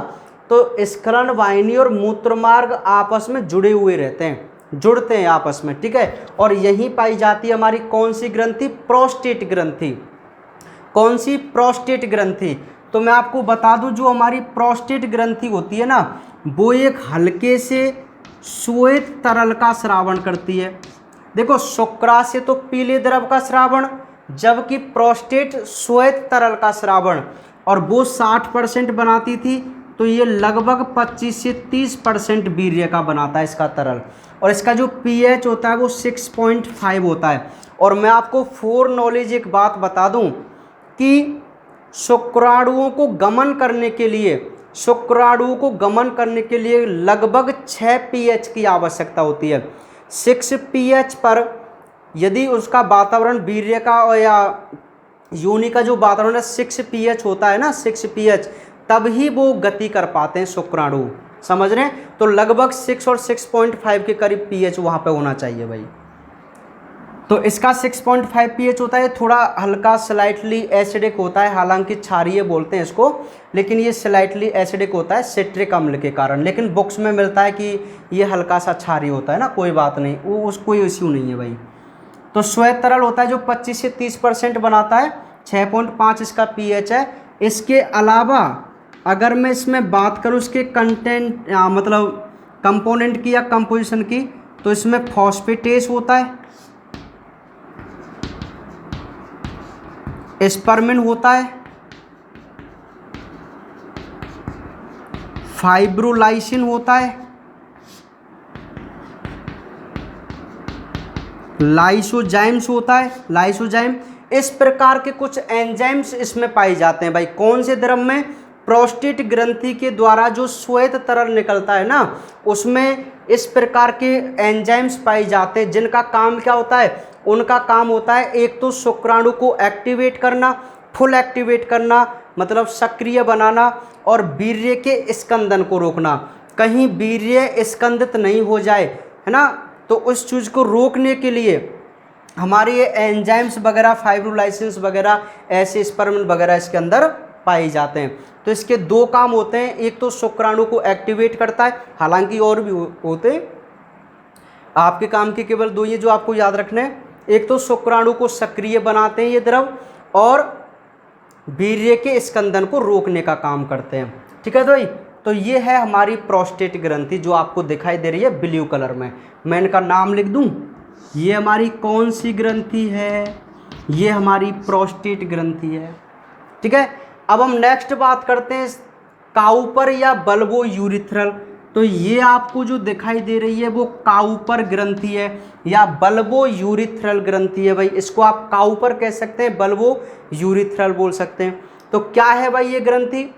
तो स्खलन वाहिनी और मूत्र मार्ग आपस में जुड़े हुए रहते हैं, जुड़ते हैं आपस में, ठीक है। और यहीं पाई जाती है हमारी कौन सी ग्रंथि, प्रोस्टेट ग्रंथि। कौन सी, प्रोस्टेट ग्रंथि। तो मैं आपको बता दूं, जो हमारी प्रोस्टेट ग्रंथि होती है ना, वो एक हल्के से श्वेत तरल का स्रावण करती है। देखो शुक्राशय तो पीले द्रव का स्रावण, जबकि प्रोस्टेट श्वेत तरल का स्रावण। और वो 60% बनाती थी, तो ये लगभग 25 से 30% वीर्य का बनाता है इसका तरल। और इसका जो pH होता है वो 6.5 होता है। और मैं आपको फोर नॉलेज एक बात बता दूं कि शुक्राणुओं को गमन करने के लिए लगभग 6 pH की आवश्यकता होती है। 6 pH पर यदि उसका वातावरण वीर्य का या योनि का जो वातावरण है 6 pH होता है ना, 6 pH, तब ही वो गति कर पाते हैं शुक्राणु, समझ रहे हैं। तो लगभग 6 और 6.5 के करीब pH वहाँ पे होना चाहिए भाई। तो इसका 6.5 pH होता है, थोड़ा हल्का स्लाइटली एसिडिक होता है, हालांकि क्षारीय बोलते हैं इसको, लेकिन ये स्लाइटली एसिडिक होता है सिट्रिक अम्ल के कारण। लेकिन बुक्स में मिलता है कि ये हल्का सा क्षारीय होता है ना, कोई बात नहीं, वो कोई इश्यू नहीं है भाई। तो श्वेत तरल होता है जो 25 से 30% बनाता है, 6.5 इसका pH है। इसके अलावा अगर मैं इसमें बात करूँ इसके कंटेंट मतलब कंपोनेंट की या कंपोजिशन की, तो इसमें फॉस्फेटेस होता है, एस्पर्मिन होता है, फाइब्रोलाइसिन होता है, लाइसोजाइम्स होता है, लाइसोजाइम। इस प्रकार के कुछ एंजाइम्स इसमें पाए जाते हैं भाई। कौन से द्रव में, प्रोस्टेट ग्रंथि के द्वारा जो श्वेत तरल निकलता है ना, उसमें इस प्रकार के एंजाइम्स पाए जाते हैं, जिनका काम क्या होता है, उनका काम होता है एक तो शुक्राणु को एक्टिवेट करना, फुल एक्टिवेट करना, मतलब सक्रिय बनाना, और वीर्य के स्कंदन को रोकना, कहीं वीर्य स्कंदित नहीं हो जाए, है ना। तो उस चीज़ को रोकने के लिए हमारे ये एंजाइम्स वगैरह, फाइब्रोलाइसिन्स वगैरह, ऐसे स्पर्मिन वगैरह इसके अंदर पाए जाते हैं। तो इसके दो काम होते हैं, एक तो शुक्राणु को एक्टिवेट करता है, हालांकि और भी होते हैं, आपके काम के केवल दो ये जो आपको याद रखने हैं। एक तो शुक्राणु को सक्रिय बनाते हैं ये द्रव, और वीर्य के स्कंदन को रोकने का काम करते हैं, ठीक है भाई। तो ये है हमारी प्रोस्टेट ग्रंथि जो आपको दिखाई दे रही है ब्लू कलर में। मैं इनका नाम लिख दूं, ये हमारी कौन सी ग्रंथि है, ये हमारी प्रोस्टेट ग्रंथि है, ठीक है। अब हम नेक्स्ट बात करते हैं काउपर या बल्बो यूरिथ्रल। तो ये आपको जो दिखाई दे रही है वो काउपर ग्रंथि है या बल्बो यूरिथ्रल ग्रंथि है भाई। इसको आप काउपर कह सकते हैं, बल्बो यूरिथ्रल बोल सकते हैं। तो क्या है भाई ये ग्रंथि,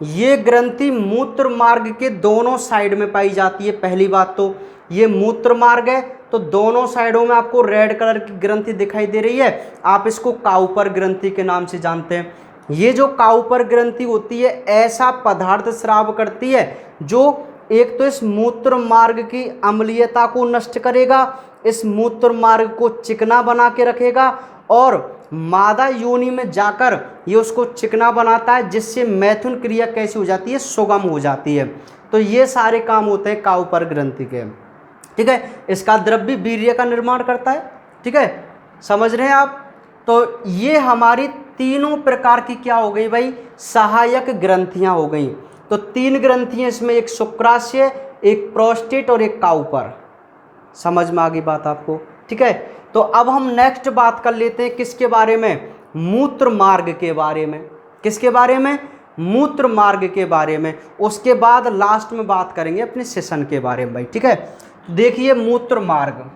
ये ग्रंथि मूत्र मार्ग के दोनों साइड में पाई जाती है। पहली बात तो ये मूत्र मार्ग है, तो दोनों साइडों में आपको रेड कलर की ग्रंथि दिखाई दे रही है, आप इसको काउपर ग्रंथि के नाम से जानते हैं। ये जो काउपर ग्रंथि होती है ऐसा पदार्थ स्राव करती है जो एक तो इस मूत्र मार्ग की अम्लीयता को नष्ट करेगा, इस मूत्र मार्ग को चिकना बना के रखेगा और मादा योनि में जाकर ये उसको चिकना बनाता है, जिससे मैथुन क्रिया कैसी हो जाती है, सुगम हो जाती है। तो ये सारे काम होते हैं काउपर ग्रंथि के। ठीक है, इसका द्रव्य वीर्य का निर्माण करता है। ठीक है, समझ रहे हैं आप। तो ये हमारी तीनों प्रकार की क्या हो गई भाई, सहायक ग्रंथियां हो गई। तो तीन ग्रंथियां इसमें, एक शुक्राशय, एक प्रोस्टेट और एक काउपर। समझ में आ गई बात आपको। ठीक है, तो अब हम नेक्स्ट बात कर लेते हैं किसके बारे में, मूत्र मार्ग के बारे में। किसके बारे में, मूत्र मार्ग के बारे में। उसके बाद लास्ट में बात करेंगे अपने सेशन के बारे में भाई। ठीक है, तो देखिए मूत्र मार्ग,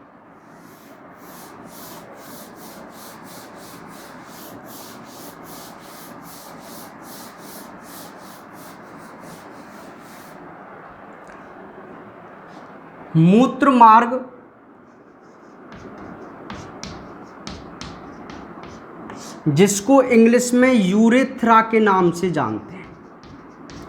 मूत्र मार्ग जिसको इंग्लिश में यूरेथ्रा के नाम से जानते हैं,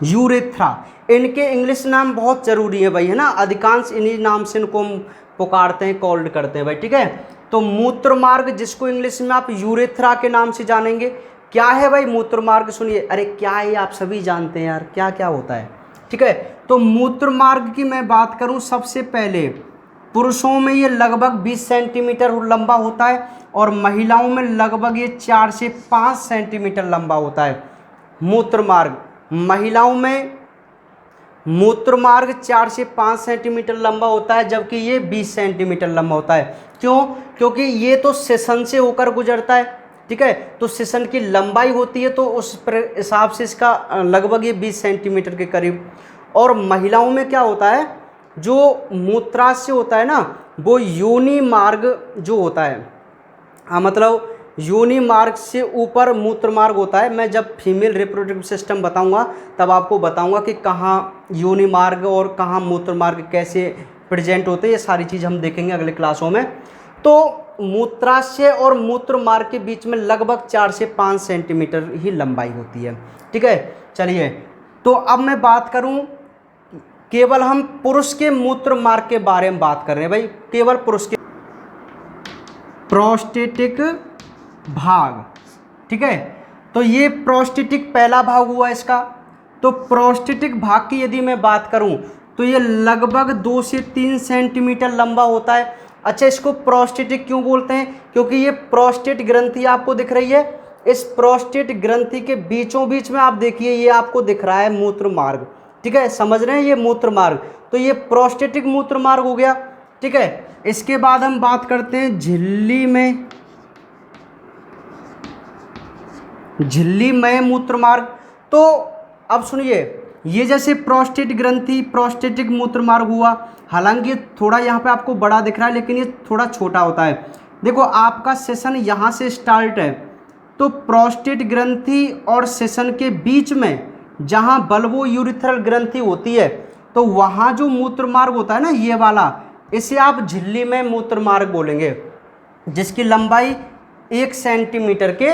यूरेथ्रा। इनके इंग्लिश नाम बहुत ज़रूरी है भाई, है ना, अधिकांश इन्हीं नाम से इनको हम पुकारते हैं, कॉल्ड करते हैं भाई। ठीक है, तो मूत्र मार्ग जिसको इंग्लिश में आप यूरेथ्रा के नाम से जानेंगे। क्या है भाई मूत्र मार्ग, सुनिए। अरे क्या है, आप सभी जानते हैं यार, क्या क्या होता है। ठीक है, तो मूत्र मार्ग की मैं बात करूं, सबसे पहले पुरुषों में ये लगभग 20 सेंटीमीटर लंबा होता है और महिलाओं में लगभग ये 4 से 5 सेंटीमीटर लंबा होता है मूत्र मार्ग। महिलाओं में मूत्र मार्ग 4 से 5 सेंटीमीटर लंबा होता है, जबकि ये 20 सेंटीमीटर लंबा होता है। क्यों? क्योंकि ये तो सेशन से होकर गुजरता है। ठीक है, तो सेशन की लंबाई होती है, तो उस हिसाब से इसका लगभग ये 20 सेंटीमीटर के करीब। और महिलाओं में क्या होता है, जो मूत्राशय होता है ना, वो योनि मार्ग जो होता है, मतलब योनि मार्ग से ऊपर मूत्र मार्ग होता है। मैं जब फीमेल रिप्रोडक्टिव सिस्टम बताऊंगा तब आपको बताऊंगा कि कहाँ योनि मार्ग और कहाँ मूत्र मार्ग कैसे प्रेजेंट होते हैं, ये सारी चीज़ हम देखेंगे अगले क्लासों में। तो मूत्राशय और मूत्र मार्ग के बीच में लगभग 4 से 5 सेंटीमीटर ही लंबाई होती है। ठीक है, चलिए, तो अब मैं बात करूं, केवल हम पुरुष के मूत्र मार्ग के बारे में बात कर रहे हैं भाई, केवल पुरुष के प्रोस्टेटिक भाग। ठीक है, तो ये प्रोस्टेटिक पहला भाग हुआ इसका। तो प्रोस्टेटिक भाग की यदि मैं बात करूं तो ये लगभग 2 से 3 सेंटीमीटर लंबा होता है। अच्छा, इसको प्रोस्टेटिक क्यों बोलते हैं? क्योंकि ये प्रोस्टेट ग्रंथि आपको दिख रही है, इस प्रोस्टेट ग्रंथि के बीचों बीच में आप देखिए ये आपको दिख रहा है मूत्र मार्ग। ठीक है, समझ रहे हैं, ये मूत्र मार्ग, तो ये प्रोस्टेटिक मूत्र मार्ग हो गया। ठीक है, इसके बाद हम बात करते हैं झिल्ली में मूत्र मार्ग। तो अब सुनिए, ये जैसे प्रोस्टेट ग्रंथि प्रोस्टेटिक मूत्र मार्ग हुआ, हालांकि थोड़ा यहाँ पे आपको बड़ा दिख रहा है लेकिन ये थोड़ा छोटा होता है। देखो आपका सेशन यहाँ से स्टार्ट है, तो प्रोस्टेट ग्रंथि और सेशन के बीच में जहाँ बल्बो यूरिथ्रल ग्रंथि होती है, तो वहाँ जो मूत्र मार्ग होता है ना, ये वाला, इसे आप झिल्ली में मूत्र मार्ग बोलेंगे, जिसकी लंबाई 1 सेंटीमीटर के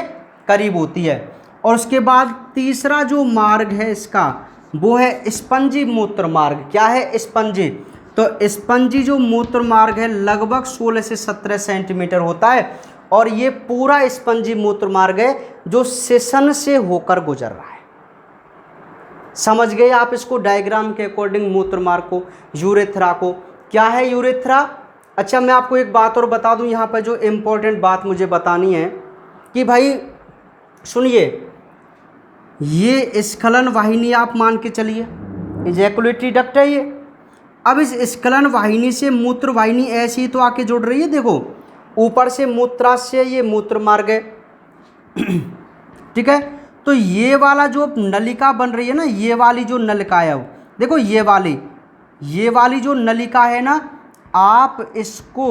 करीब होती है। और उसके बाद तीसरा जो मार्ग है इसका, वो है स्पंजी मूत्र मार्ग। क्या है? स्पंजी। तो स्पंजी जो मूत्र मार्ग है लगभग 16 से 17 सेंटीमीटर होता है, और ये पूरा स्पंजी मूत्र मार्ग है जो सेशन से होकर गुजर रहा है। समझ गए आप इसको डायग्राम के अकॉर्डिंग मूत्र मार्ग को, यूरेथ्रा को। क्या है यूरेथ्रा? अच्छा, मैं आपको एक बात और बता दूं, यहाँ पर जो इम्पोर्टेंट बात मुझे बतानी है कि भाई सुनिए, ये स्खलन वाहिनी आप मान के चलिए, इजैकुलेटरी डक्ट है ये। अब इस स्खलन वाहिनी से मूत्र वाहिनी ऐसी ही तो आके जुड़ रही है। देखो ऊपर से मूत्राशय, ये मूत्र मार्ग है। ठीक है, तो ये वाला जो नलिका बन रही है ना, ये वाली जो नलिका है, देखो ये वाली जो नलिका है ना, आप इसको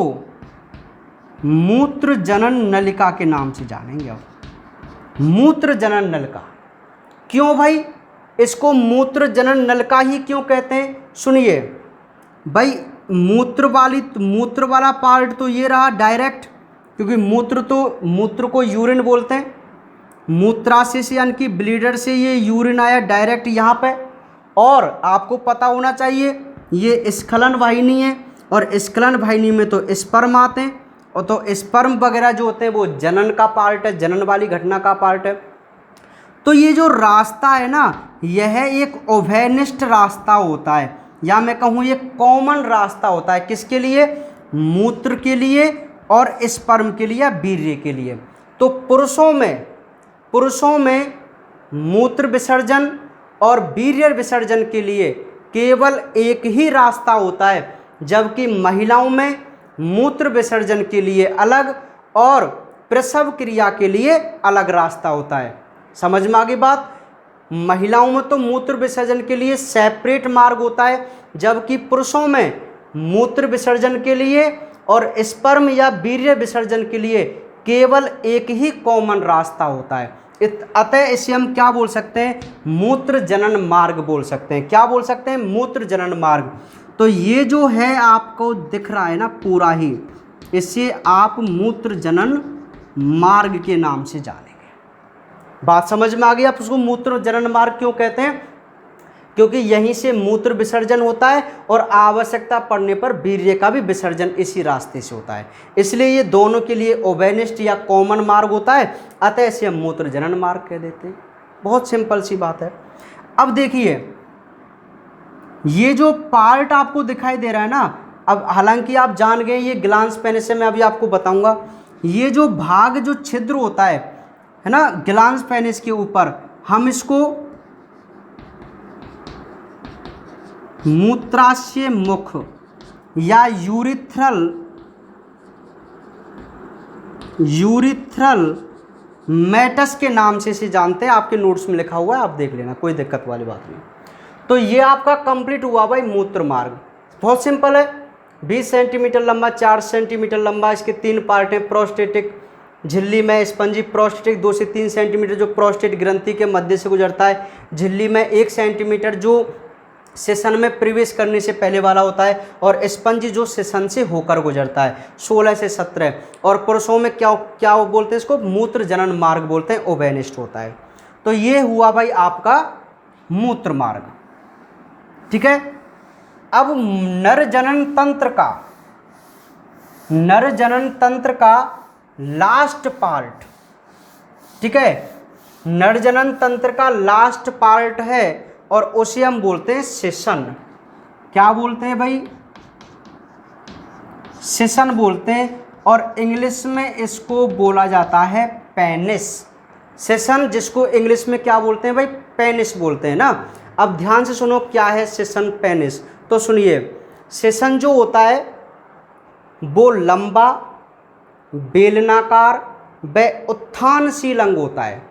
मूत्र जनन नलिका के नाम से जानेंगे। अब मूत्र जनन नलिका क्यों भाई? इसको मूत्र जनन नलिका ही क्यों कहते हैं? सुनिए भाई, मूत्र वाला पार्ट तो ये रहा डायरेक्ट, क्योंकि मूत्र को यूरिन बोलते हैं। मूत्राशय से यानी कि ब्लीडर से ये यूरिन आया डायरेक्ट यहाँ पे। और आपको पता होना चाहिए ये स्खलन वाहिनी है, और स्खलन वाहिनी में तो स्पर्म आते हैं, और तो स्पर्म वगैरह जो होते हैं वो जनन का पार्ट है, जनन वाली घटना का पार्ट है। तो ये जो रास्ता है ना, यह एक ओवेनिस्ट रास्ता होता है, या मैं कहूँ ये कॉमन रास्ता होता है। किसके लिए? मूत्र के लिए और स्पर्म के लिए, वीर्य के लिए। तो पुरुषों में मूत्र विसर्जन और वीर्य विसर्जन के लिए केवल एक ही रास्ता होता है, जबकि महिलाओं में मूत्र विसर्जन के लिए अलग और प्रसव क्रिया के लिए अलग रास्ता होता है। समझ में आ गई बात? महिलाओं में तो मूत्र विसर्जन के लिए सेपरेट मार्ग होता है, जबकि पुरुषों में मूत्र विसर्जन के लिए और स्पर्म या वीर्य विसर्जन के लिए केवल एक ही कॉमन रास्ता होता है। अतः इसे हम क्या बोल सकते हैं? मूत्र जनन मार्ग बोल सकते हैं। क्या बोल सकते हैं? मूत्र जनन मार्ग। तो ये जो है आपको दिख रहा है ना पूरा ही, इससे आप मूत्र जनन मार्ग के नाम से जानेंगे। बात समझ में आ गई? आप उसको मूत्र जनन मार्ग क्यों कहते हैं? क्योंकि यहीं से मूत्र विसर्जन होता है और आवश्यकता पड़ने पर वीर्य का भी विसर्जन इसी रास्ते से होता है। इसलिए ये दोनों के लिए ओवेनिस्ट या कॉमन मार्ग होता है, अतः इसे हम मूत्र जनन मार्ग कह देते हैं। बहुत सिंपल सी बात है। अब देखिए, ये जो पार्ट आपको दिखाई दे रहा है ना, अब हालांकि आप जान गए ये ग्लांस पेनिस से, मैं अभी आपको बताऊंगा। ये जो भाग, जो छिद्र होता है ना ग्लांस पेनिस के ऊपर, हम इसको मूत्राशय मुख या यूरिथ्रल मैटस के नाम से इसे जानते हैं। आपके नोट्स में लिखा हुआ है, आप देख लेना, कोई दिक्कत वाली बात नहीं। तो ये आपका कंप्लीट हुआ भाई मूत्र मार्ग। बहुत सिंपल है, 20 सेंटीमीटर लंबा, 4 सेंटीमीटर लंबा, इसके 3 पार्ट हैं। प्रोस्टेटिक झिल्ली में स्पंजी प्रोस्टेटिक 2 से 3 सेंटीमीटर जो प्रोस्टेट ग्रंथि के मध्य से गुजरता है। झिल्ली में 1 सेंटीमीटर जो सेशन में प्रवेश करने से पहले वाला होता है, और स्पंज जो सेशन से होकर गुजरता है 16 से 17। और पुरुषों में क्या बोलते हैं इसको? मूत्र जनन मार्ग बोलते हैं, ओवेनिस्ट होता है। तो ये हुआ भाई आपका मूत्र मार्ग, ठीक है। अब नर जनन तंत्र का लास्ट पार्ट, ठीक है, नर जनन तंत्र का लास्ट पार्ट है, और उसे हम बोलते हैं सेशन। क्या बोलते हैं भाई? सेशन बोलते हैं, और इंग्लिश में इसको बोला जाता है पेनिस। सेशन जिसको इंग्लिश में क्या बोलते हैं भाई? पेनिस बोलते हैं ना। अब ध्यान से सुनो क्या है सेशन पेनिस। तो सुनिए, सेशन जो होता है वो लंबा, बेलनाकार व उत्थानशील अंग होता है।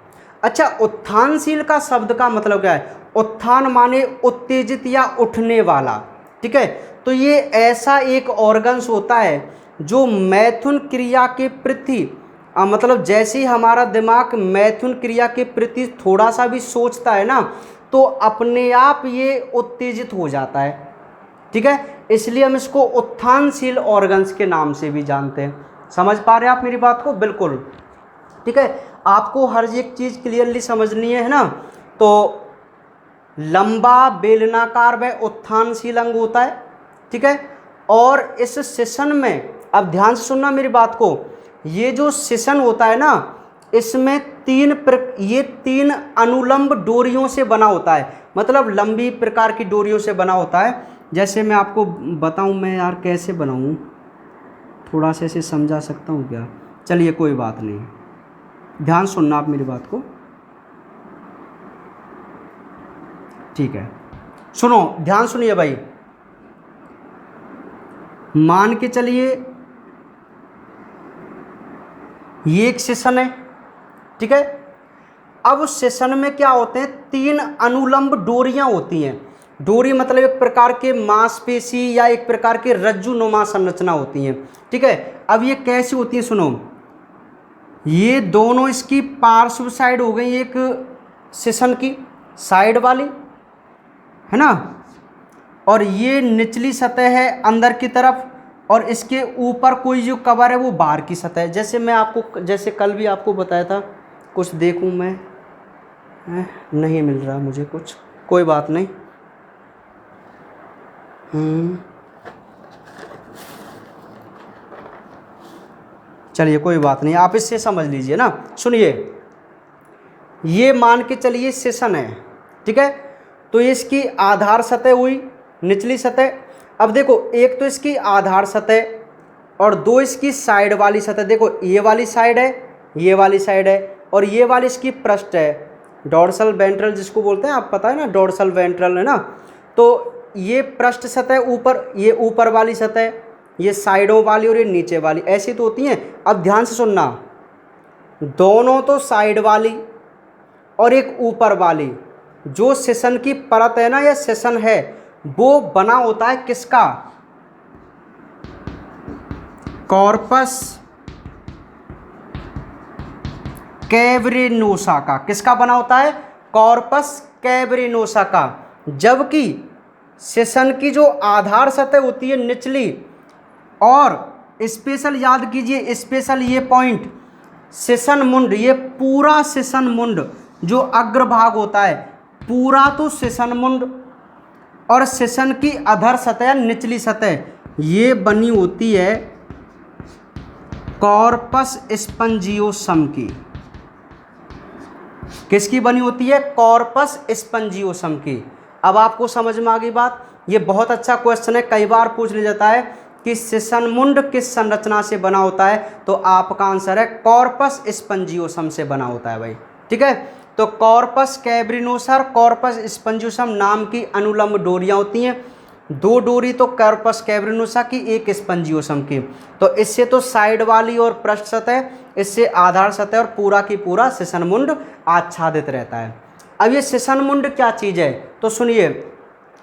अच्छा, उत्थानशील का शब्द का मतलब क्या है? उत्थान माने उत्तेजित या उठने वाला, ठीक है। तो ये ऐसा एक ऑर्गन्स होता है जो मैथुन क्रिया के प्रति मतलब जैसे ही हमारा दिमाग मैथुन क्रिया के प्रति थोड़ा सा भी सोचता है ना, तो अपने आप ये उत्तेजित हो जाता है, ठीक है। इसलिए हम इसको उत्थानशील ऑर्गन्स के नाम से भी जानते हैं। समझ पा रहे हैं आप मेरी बात को? बिल्कुल, ठीक है। आपको हर एक चीज़ क्लियरली समझनी है ना। तो लंबा, बेलनाकार व उत्थानशील अंग होता है, ठीक है। और इस सेशन में, अब ध्यान से सुनना मेरी बात को, ये जो सेशन होता है ना, इसमें ये 3 अनुलंब डोरियों से बना होता है, मतलब लंबी प्रकार की डोरियों से बना होता है। जैसे मैं आपको बताऊं, मैं यार कैसे बनाऊं, थोड़ा सा ऐसे समझा सकता हूं क्या? चलिए कोई बात नहीं, ध्यान सुनना आप मेरी बात को, ठीक है। सुनो, ध्यान सुनिए भाई। मान के चलिए ये एक सेशन है, ठीक है। अब उस सेशन में क्या होते हैं? 3 अनुलंब डोरियां होती हैं। डोरी मतलब एक प्रकार के मांसपेशी या एक प्रकार के रज्जुनुमा संरचना होती हैं, ठीक है। अब ये कैसी होती है? सुनो, ये दोनों इसकी पार्श्व साइड हो गई, एक सेशन की साइड वाली, है ना, और ये निचली सतह है अंदर की तरफ, और इसके ऊपर कोई जो कवर है वो बाहर की सतह है। जैसे मैं आपको, जैसे कल भी आपको बताया था, कुछ देखूं मैं, नहीं मिल रहा मुझे कुछ, कोई बात नहीं। चलिए कोई बात नहीं, आप इससे समझ लीजिए ना। सुनिए, ये मान के चलिए सेशन है, ठीक है, तो इसकी आधार सतह हुई निचली सतह। अब देखो, एक तो इसकी आधार सतह और दो इसकी साइड वाली सतह। देखो ये वाली साइड है, ये वाली साइड है, और ये वाली इसकी पृष्ठ है, डोर्सल वेंट्रल जिसको बोलते हैं, आप पता है ना, डोर्सल वेंट्रल है ना। तो ये पृष्ठ सतह ऊपर, ये ऊपर वाली सतह, ये साइडों वाली और ये नीचे वाली, ऐसी तो होती हैं। अब ध्यान से सुनना, दोनों तो साइड वाली और एक ऊपर वाली, जो सेशन की परत है ना, या सेशन है, वो बना होता है किसका? कॉर्पस कैवरिनोसा का। किसका बना होता है? कॉर्पस कैवरिनोसा का। जबकि सेशन की जो आधार सतह होती है निचली, और स्पेशल याद कीजिए, स्पेशल ये पॉइंट, सेशन मुंड, ये पूरा सेशन मुंड जो अग्रभाग होता है, पूरा तो सेशन मुंड और सेशन की अधर सतह निचली सतह, ये बनी होती है कॉर्पस स्पंजियोसम की। किसकी बनी होती है? कॉर्पस स्पंजियोसम की। अब आपको समझ में आ गई बात। ये बहुत अच्छा क्वेश्चन है, कई बार पूछ लिया जाता है कि सेशन मुंड किस संरचना से बना होता है, तो आपका आंसर है कॉर्पस स्पंजियोसम से बना होता है भाई, ठीक है। तो कॉर्पस कैवरिनोसा और कॉर्पस स्पंजियोसम नाम की अनुलंब डोरियां होती हैं, दो डोरी तो कॉर्पस कैवरिनोसा की, एक स्पंजियोसम की। तो इससे तो साइड वाली और पृष्ठ सतह, इससे आधार सतह और पूरा की पूरा सेशन मुंड आच्छादित रहता है। अब ये सेशन मुंड क्या चीज़ है, तो सुनिए,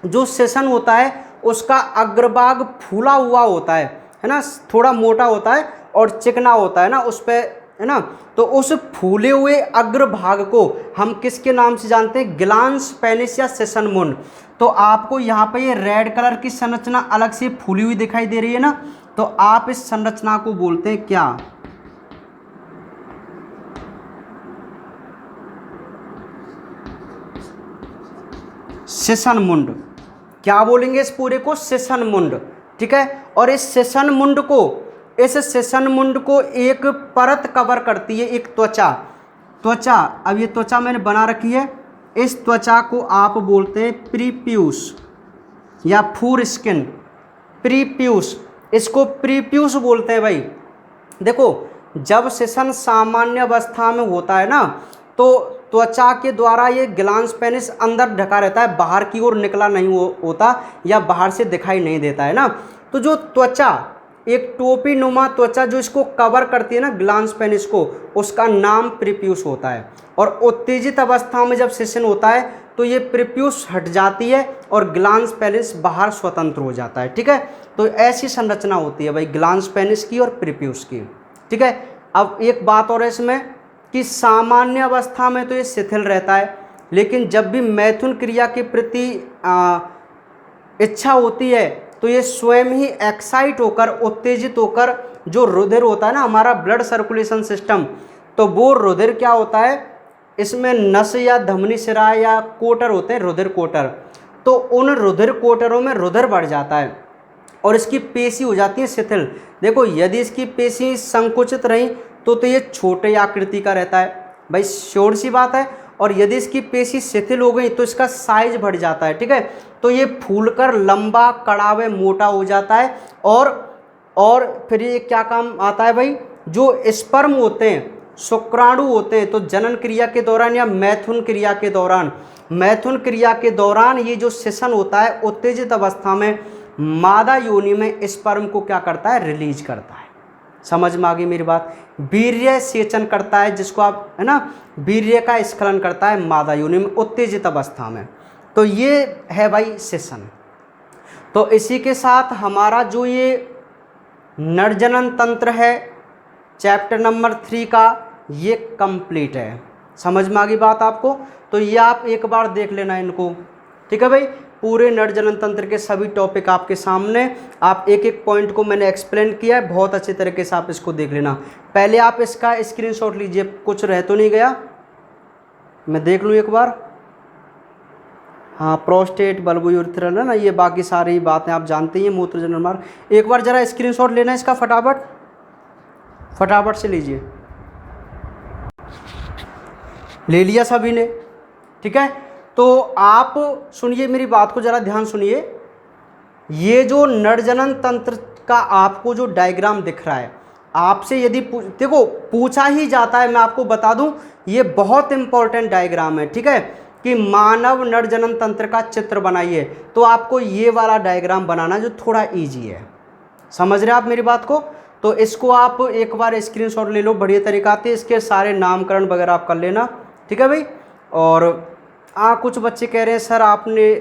जो सेशन होता है उसका अग्रभाग फूला हुआ होता है ना, थोड़ा मोटा होता है और चिकना होता है ना उस पे, है ना। तो उस फूले हुए अग्रभाग को हम किसके नाम से जानते हैं? ग्लांस पेनिस या सेशन मुंड। तो आपको यहाँ पे ये रेड कलर की संरचना अलग से फूली हुई दिखाई दे रही है ना, तो आप इस संरचना को बोलते हैं क्या? सेशन मुंड। क्या बोलेंगे इस पूरे को? सेशन मुंड, ठीक है। और इस सेशन मुंड को, इस सेशन मुंड को एक परत कवर करती है, एक त्वचा। त्वचा, अब ये त्वचा मैंने बना रखी है, इस त्वचा को आप बोलते हैं प्रीप्यूस या फूर स्किन। प्रीप्यूस, इसको प्रीप्यूस बोलते हैं भाई। देखो, जब सेशन सामान्य अवस्था में होता है ना, तो त्वचा के द्वारा ये ग्लांस पेनिस अंदर ढका रहता है, बाहर की ओर निकला नहीं होता या बाहर से दिखाई नहीं देता है ना। तो जो त्वचा, एक टोपी नुमा त्वचा जो इसको कवर करती है ना ग्लांस पेनिस को, उसका नाम प्रीप्यूस होता है। और उत्तेजित अवस्था में जब सेशन होता है तो ये प्रीप्यूस हट जाती है और ग्लांस पेनिस बाहर स्वतंत्र हो जाता है, ठीक है। तो ऐसी संरचना होती है भाई ग्लांस पेनिस की और प्रीप्यूस की, ठीक है। अब एक बात और है इसमें कि सामान्य अवस्था में तो ये शिथिल रहता है, लेकिन जब भी मैथुन क्रिया के प्रति इच्छा होती है तो ये स्वयं ही एक्साइट होकर, उत्तेजित होकर, जो रुधिर होता है ना हमारा ब्लड सर्कुलेशन सिस्टम, तो वो रुधिर क्या होता है, इसमें नस या धमनी सिरा या कोटर होते हैं, रुधिर कोटर, तो उन रुधिर कोटरों में रुधिर बढ़ जाता है और इसकी पेशी हो जाती है शिथिल। देखो, यदि इसकी पेशी संकुचित रही तो ये छोटे आकृति का रहता है भाई, श्योर सी बात है। और यदि इसकी पेशी शिथिल हो गई तो इसका साइज बढ़ जाता है, ठीक है। तो ये फूलकर लंबा, कड़ा व मोटा हो जाता है। और फिर ये क्या काम आता है भाई, जो स्पर्म होते हैं, शुक्राणु होते हैं, तो जनन क्रिया के दौरान या मैथुन क्रिया के दौरान, मैथुन क्रिया के दौरान ये जो सेशन होता है उत्तेजित अवस्था में, मादा योनि में स्पर्म को क्या करता है? रिलीज करता है। समझ में आ गई मेरी बात? वीर्य सेचन करता है, जिसको आप, है ना, वीर्य का स्खलन करता है मादा योनि में उत्तेजित अवस्था में। तो ये है भाई सेशन। तो इसी के साथ हमारा जो ये नरजनन तंत्र है चैप्टर नंबर 3 का, ये कंप्लीट है। समझ में आ गई बात आपको? तो ये आप एक बार देख लेना इनको, ठीक है भाई। पूरे नर जनन तंत्र के सभी टॉपिक आपके सामने, आप एक एक पॉइंट को मैंने एक्सप्लेन किया है, बहुत अच्छे तरीके से आप इसको देख लेना। पहले आप इसका स्क्रीनशॉट लीजिए, कुछ रह तो नहीं गया, मैं देख लूँ एक बार। हाँ, प्रोस्टेट, बल्बो यूरिथ्रल है ना, ये बाकी सारी बातें आप जानते हैं, मूत्र जनन मार्ग। एक बार जरा स्क्रीनशॉट लेना इसका फटाफट से लीजिए। ले लिया सभी ने, ठीक है। तो आप सुनिए मेरी बात को, जरा ध्यान सुनिए। ये जो नर जनन तंत्र का आपको जो डायग्राम दिख रहा है, आपसे यदि देखो पूछा ही जाता है, मैं आपको बता दूं ये बहुत इंपॉर्टेंट डायग्राम है, ठीक है, कि मानव नर जनन तंत्र का चित्र बनाइए, तो आपको ये वाला डायग्राम बनाना जो थोड़ा इजी है। समझ रहे हैं आप मेरी बात को? तो इसको आप एक बार स्क्रीनशॉट ले लो, बढ़िया तरीका आती है, इसके सारे नामकरण वगैरह आप कर लेना, ठीक है भाई। और कुछ बच्चे कह रहे हैं सर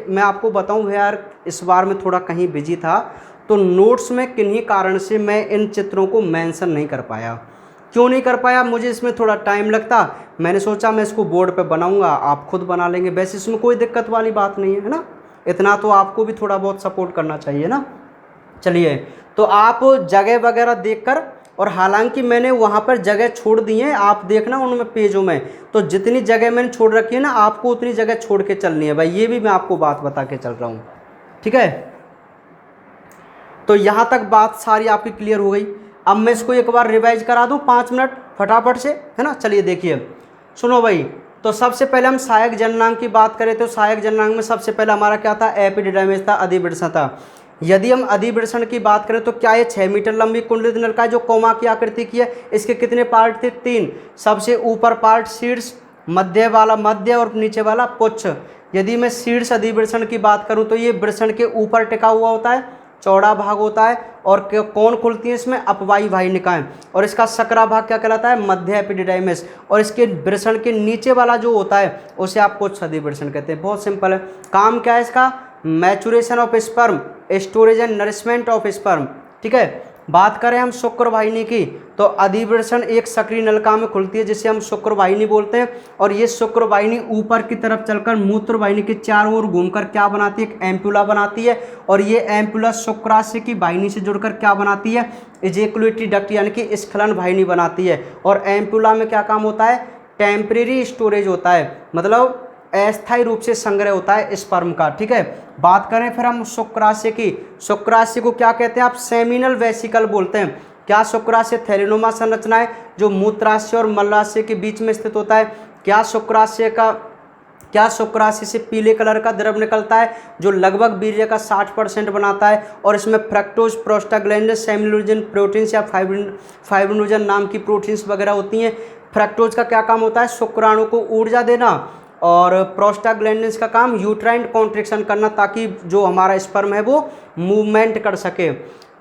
मैं आपको बताऊं यार, इस बार मैं थोड़ा कहीं बिजी था, तो नोट्स में किन्हीं कारण से मैं इन चित्रों को मेंशन नहीं कर पाया। क्यों नहीं कर पाया? मुझे इसमें थोड़ा टाइम लगता, मैंने सोचा मैं इसको बोर्ड पे बनाऊंगा, आप खुद बना लेंगे, वैसे इसमें कोई दिक्कत वाली बात नहीं है ना, इतना तो आपको भी थोड़ा बहुत सपोर्ट करना चाहिए ना। चलिए, तो आप जगह वगैरह देखकर, और हालांकि मैंने वहाँ पर जगह छोड़ दी है, आप देखना उनमें पेजों में, तो जितनी जगह मैंने छोड़ रखी है ना, आपको उतनी जगह छोड़ के चलनी है भाई, ये भी मैं आपको बात बता के चल रहा हूँ, ठीक है। तो यहाँ तक बात सारी आपकी क्लियर हो गई। अब मैं इसको एक बार रिवाइज करा दूँ 5 मिनट फटाफट से, है ना। चलिए देखिए, सुनो भाई। तो सबसे पहले हम सहायक जननांग की बात करें, तो सहायक जननांग में सबसे पहले हमारा क्या था? एपिडिडाइमिस था, अधिवृषण था। यदि हम अधिवृषण की बात करें तो क्या ये 6 मीटर लंबी कुंडलित नलिका है जो कोमा की आकृति की है। इसके कितने पार्ट थे? 3। सबसे ऊपर पार्ट शीर्ष, मध्य और नीचे वाला पुच्छ। यदि मैं शीर्ष अधिवृषण की बात करूं तो ये वृषण के ऊपर टिका हुआ होता है, चौड़ा भाग होता है, और कौन खुलती है इसमें? अपवायी वाहिनिकाएं। और इसका सकरा भाग क्या कहलाता है? मध्य एपिडिडाइमिस। और इसके वृषण के नीचे वाला जो होता है उसे आप पुच्छ अधिवृषण कहते हैं। बहुत सिंपल है। काम क्या है इसका? Maturation of sperm, storage and nourishment of sperm, ठीक है। बात करें हम शुक्र वाहिनी की, तो अधिवृषण एक सक्रिय नलिका में खुलती है जिसे हम शुक्र वाहिनी बोलते हैं, और ये शुक्र वाहिनी ऊपर की तरफ चलकर मूत्र वाहिनी के चारों ओर घूमकर क्या बनाती है? एक एम्पुला बनाती है, और ये एम्पुला शुक्राशय की वाहिनी से जुड़कर क्या बनाती है? इजैकुलेटरी डक्ट यानी कि स्खलन वाहिनी बनाती है। और एम्पुला में क्या काम होता है? टेम्परेरी स्टोरेज होता है, मतलब अस्थायी रूप से संग्रह होता है स्पर्म का, ठीक है। बात करें फिर हम शुक्राशय की, शुक्राशय को क्या कहते हैं आप? सेमिनल वेसिकल बोलते हैं। क्या शुक्राशय थैलेनोमा संरचना है जो मूत्राशय और मलाशय के बीच में स्थित होता है? क्या शुक्राशय से पीले कलर का द्रव निकलता है जो लगभग वीर्य का 60% बनाता है, और इसमें फ्रक्टोज, प्रोस्टाग्लैंडिन, सेमिनोजन प्रोटीन्स या फाइब्रिनोजन नाम की प्रोटीन्स वगैरह होती हैं। फ्रक्टोज का क्या काम होता है? शुक्राणु को ऊर्जा देना, और प्रोस्टाग्लैंडिन्स का काम यूट्राइन कॉन्ट्रैक्शन करना, ताकि जो हमारा स्पर्म है वो मूवमेंट कर सके।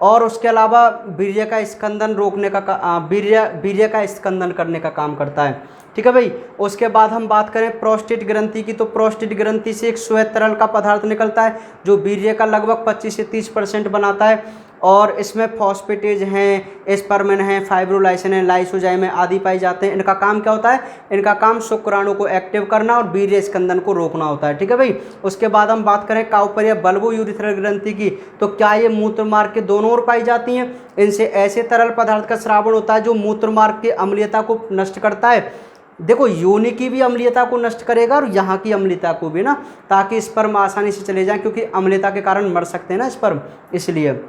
और उसके अलावा वीर्य का स्कंदन रोकने का वीर्य का स्कंदन करने का काम करता है, ठीक है भाई। उसके बाद हम बात करें प्रोस्टेट ग्रंथि की, तो प्रोस्टेट ग्रंथि से एक श्वेत तरल का पदार्थ निकलता है जो वीर्य का लगभग 25 से 30% बनाता है, और इसमें फॉस्फेटेज हैं, एस्पर्मिन हैं, फाइब्रोलाइसिन है, लाइसोजाइम आदि पाए जाते हैं। इनका काम क्या होता है? इनका काम शुक्राणु को एक्टिव करना और वीर्य स्कंदन को रोकना होता है, ठीक है भाई। उसके बाद हम बात करें काउपरिया बल्बो यूरिथ्रल ग्रंथि की, तो क्या ये मूत्र मार्ग के दोनों ओर पाई जाती हैं? इनसे ऐसे तरल पदार्थ का स्रावण होता है जो मूत्र मार्ग की अम्लीयता को नष्ट करता है। देखो, योनि की भी अम्लीयता को नष्ट करेगा और यहाँ की अम्लीयता को भी ना, ताकि स्पर्म आसानी से चले जाएं, क्योंकि अम्लीयता के कारण मर सकते हैं ना स्पर्म, इसलिए।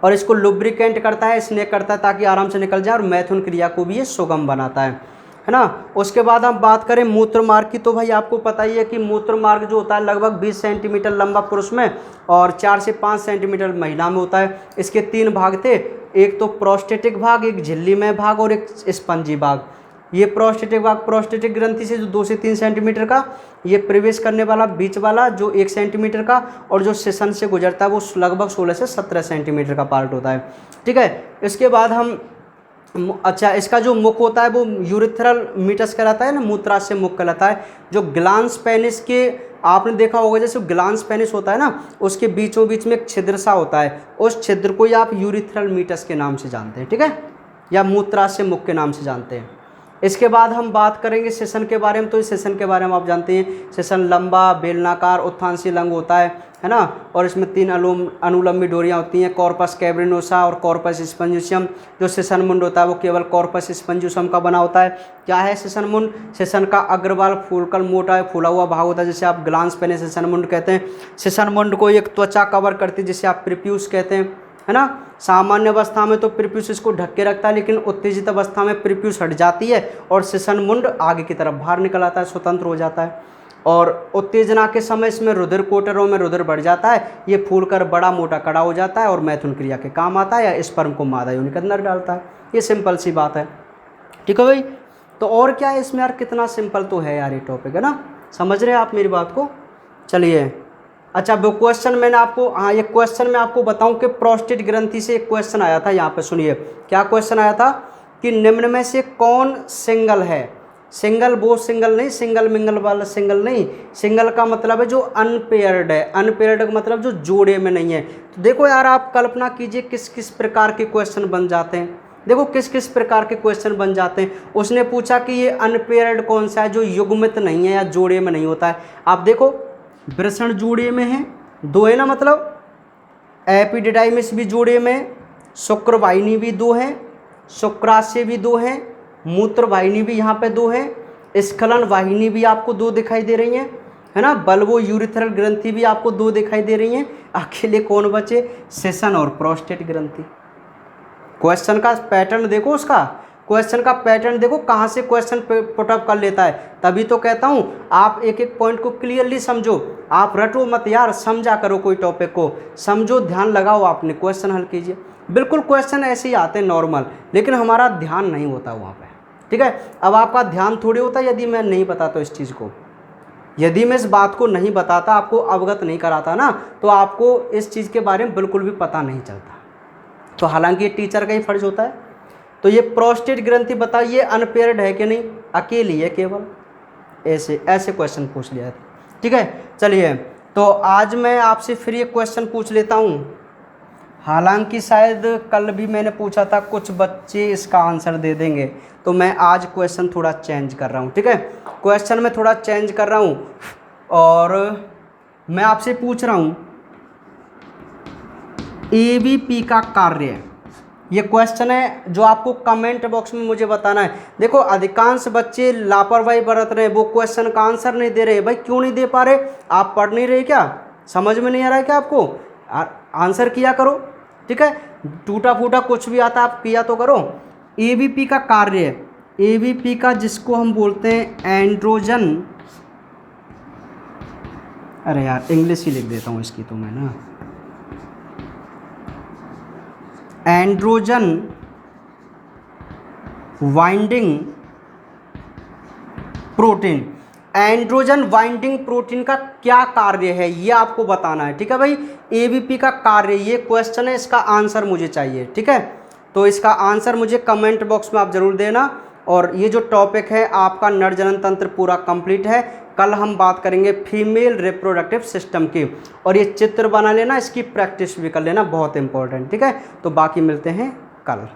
और इसको लुब्रिकेंट करता है, स्नेक करता है ताकि आराम से निकल जाए, और मैथुन क्रिया को भी ये सुगम बनाता है ना। उसके बाद हम बात करें मूत्र मार्ग की, तो भाई आपको पता ही है कि मूत्र मार्ग जो होता है लगभग 20 सेंटीमीटर लंबा पुरुष में और 4 से 5 सेंटीमीटर महिला में होता है। इसके 3 भाग थे, एक तो प्रोस्टेटिक भाग, एक झिल्लीमय भाग और एक स्पंजी भाग। ये प्रोस्टेटिक भाग प्रोस्टेटिक ग्रंथि से जो 2 से 3 सेंटीमीटर का, ये प्रवेश करने वाला बीच वाला जो 1 सेंटीमीटर का, और जो सेशन से गुजरता है वो लगभग 16 से 17 सेंटीमीटर का पार्ट होता है, ठीक है। इसके बाद हम इसका जो मुख होता है वो यूरिथ्रल मीटस कहलाता है ना, मूत्राशय मुख कहलाता है। जो ग्लांस पेनिस के आपने देखा होगा, जैसे ग्लांस पेनिस होता है ना, उसके बीचों बीच में एक छिद्र सा होता है, उस छिद्र को आप यूरिथ्रल मीटस के नाम से जानते हैं, ठीक है, या मूत्राशय मुख के नाम से जानते हैं। इसके बाद हम बात करेंगे सेशन के बारे में। तो इस सेशन के बारे में आप जानते हैं, सेशन लंबा बेलनाकार उत्थानशील अंग होता है ना, और इसमें 3 अनुलंबी डोरियां होती हैं, कॉर्पस कैवर्नोसा और कॉर्पस स्पंजियम। जो सेशन मुंड होता है वो केवल कॉर्पस स्पंजियम का बना होता है। क्या है सेशन मुंड? सेशन का अग्रवाल फूलकर मोटा फूला हुआ भाग होता है, जिसे आप ग्लांस पेने सेशन मुंड कहते हैं। सेशन मुंड को एक त्वचा कवर करती है, जिसे आप प्रीप्यूस कहते हैं, है ना। सामान्य अवस्था में तो प्रीप्यूस इसको ढक के रखता है, लेकिन उत्तेजित अवस्था में प्रीप्यूस हट जाती है और सेशन मुंड आगे की तरफ बाहर निकल आता है, स्वतंत्र हो जाता है। और उत्तेजना के समय इसमें रुधिर कोटरों में रुधिर बढ़ जाता है, ये फूलकर बड़ा मोटा कड़ा हो जाता है और मैथुन क्रिया के काम आता है, या स्पर्म को मादा योनि के अंदर डालता है। ये सिंपल सी बात है, ठीक है भाई। तो और क्या है इसमें यार, कितना सिंपल तो है यार ये टॉपिक, है ना। समझ रहे हैं आप मेरी बात को? चलिए, अच्छा वो क्वेश्चन मैंने आपको, हाँ ये क्वेश्चन मैं आपको बताऊं कि प्रोस्टेट ग्रंथि से एक क्वेश्चन आया था। यहाँ पे सुनिए क्या क्वेश्चन आया था कि निम्न में से कौन सिंगल है? सिंगल वो सिंगल नहीं, सिंगल मिंगल वाला सिंगल नहीं। सिंगल का मतलब है जो अनपेयर्ड है, अनपेयर्ड का मतलब जो जोड़े में नहीं है। तो देखो यार, आप कल्पना कीजिए किस किस प्रकार के क्वेश्चन बन जाते हैं। देखो किस किस प्रकार के क्वेश्चन बन जाते हैं। उसने पूछा कि ये अनपेयर्ड कौन सा है जो युग्मित नहीं है या जोड़े में नहीं होता है। आप देखो वृषण जोड़े में है, 2 है ना, मतलब एपिडिडाइमिस भी जोड़े में, शुक्रवाहिनी भी 2 है, शुक्राशय भी 2 है, मूत्र वाहिनी भी यहाँ पे 2 है, स्खलन वाहिनी भी आपको 2 दिखाई दे रही हैं, है ना। बल्बो यूरिथ्रल ग्रंथि भी आपको 2 दिखाई दे रही हैं। अकेले कौन बचे? सेशन और प्रोस्टेट ग्रंथि। क्वेश्चन का पैटर्न देखो, उसका क्वेश्चन का पैटर्न देखो, कहाँ से क्वेश्चन पुटअप कर लेता है। तभी तो कहता हूँ आप एक एक पॉइंट को क्लियरली समझो, आप रटो मत यार, समझा करो, कोई टॉपिक को समझो, ध्यान लगाओ, आपने क्वेश्चन हल कीजिए। बिल्कुल क्वेश्चन ऐसे ही आते हैं नॉर्मल, लेकिन हमारा ध्यान नहीं होता वहाँ पे, ठीक है। अब आपका ध्यान थोड़ी होता है यदि मैं नहीं बताता इस चीज़ को, यदि मैं इस बात को नहीं बताता, आपको अवगत नहीं कराता ना, तो आपको इस चीज़ के बारे में बिल्कुल भी पता नहीं चलता। तो हालांकि ये टीचर का ही फर्ज होता है। तो ये प्रोस्टेट ग्रंथि बताइए अनपेयर्ड है कि नहीं? अकेली है केवल। ऐसे ऐसे क्वेश्चन पूछ लिया था, ठीक है। चलिए, तो आज मैं आपसे फिर ये क्वेश्चन पूछ लेता हूँ। हालांकि शायद कल भी मैंने पूछा था, कुछ बच्चे इसका आंसर दे देंगे, तो मैं आज क्वेश्चन थोड़ा चेंज कर रहा हूँ, ठीक है। क्वेश्चन में थोड़ा चेंज कर रहा हूँ और मैं आपसे पूछ रहा हूँ एबीपी का कार्य। ये क्वेश्चन है जो आपको कमेंट बॉक्स में मुझे बताना है। देखो अधिकांश बच्चे लापरवाही बरत रहे हैं, वो क्वेश्चन का आंसर नहीं दे रहे। भाई क्यों नहीं दे पा रहे? आप पढ़ नहीं रहे क्या? समझ में नहीं आ रहा है क्या आपको? आंसर किया करो, ठीक है। टूटा फूटा कुछ भी आता आप किया तो करो। एबीपी का कार्य, एबीपी का जिसको हम बोलते हैं एंड्रोजन, अरे यार इंग्लिश ही लिख देता हूँ इसकी तो मैं ना, androgen winding protein. Androgen winding protein का क्या कार्य है ये आपको बताना है, ठीक है भाई। एबीपी का कार्य ये क्वेश्चन है, इसका आंसर मुझे चाहिए, ठीक है। तो इसका आंसर मुझे कमेंट बॉक्स में आप जरूर देना। और ये जो टॉपिक है आपका नर जनन तंत्र पूरा कंप्लीट है। कल हम बात करेंगे फीमेल रिप्रोडक्टिव सिस्टम की, और ये चित्र बना लेना, इसकी प्रैक्टिस भी कर लेना, बहुत इंपॉर्टेंट, ठीक है। तो बाकी मिलते हैं कल।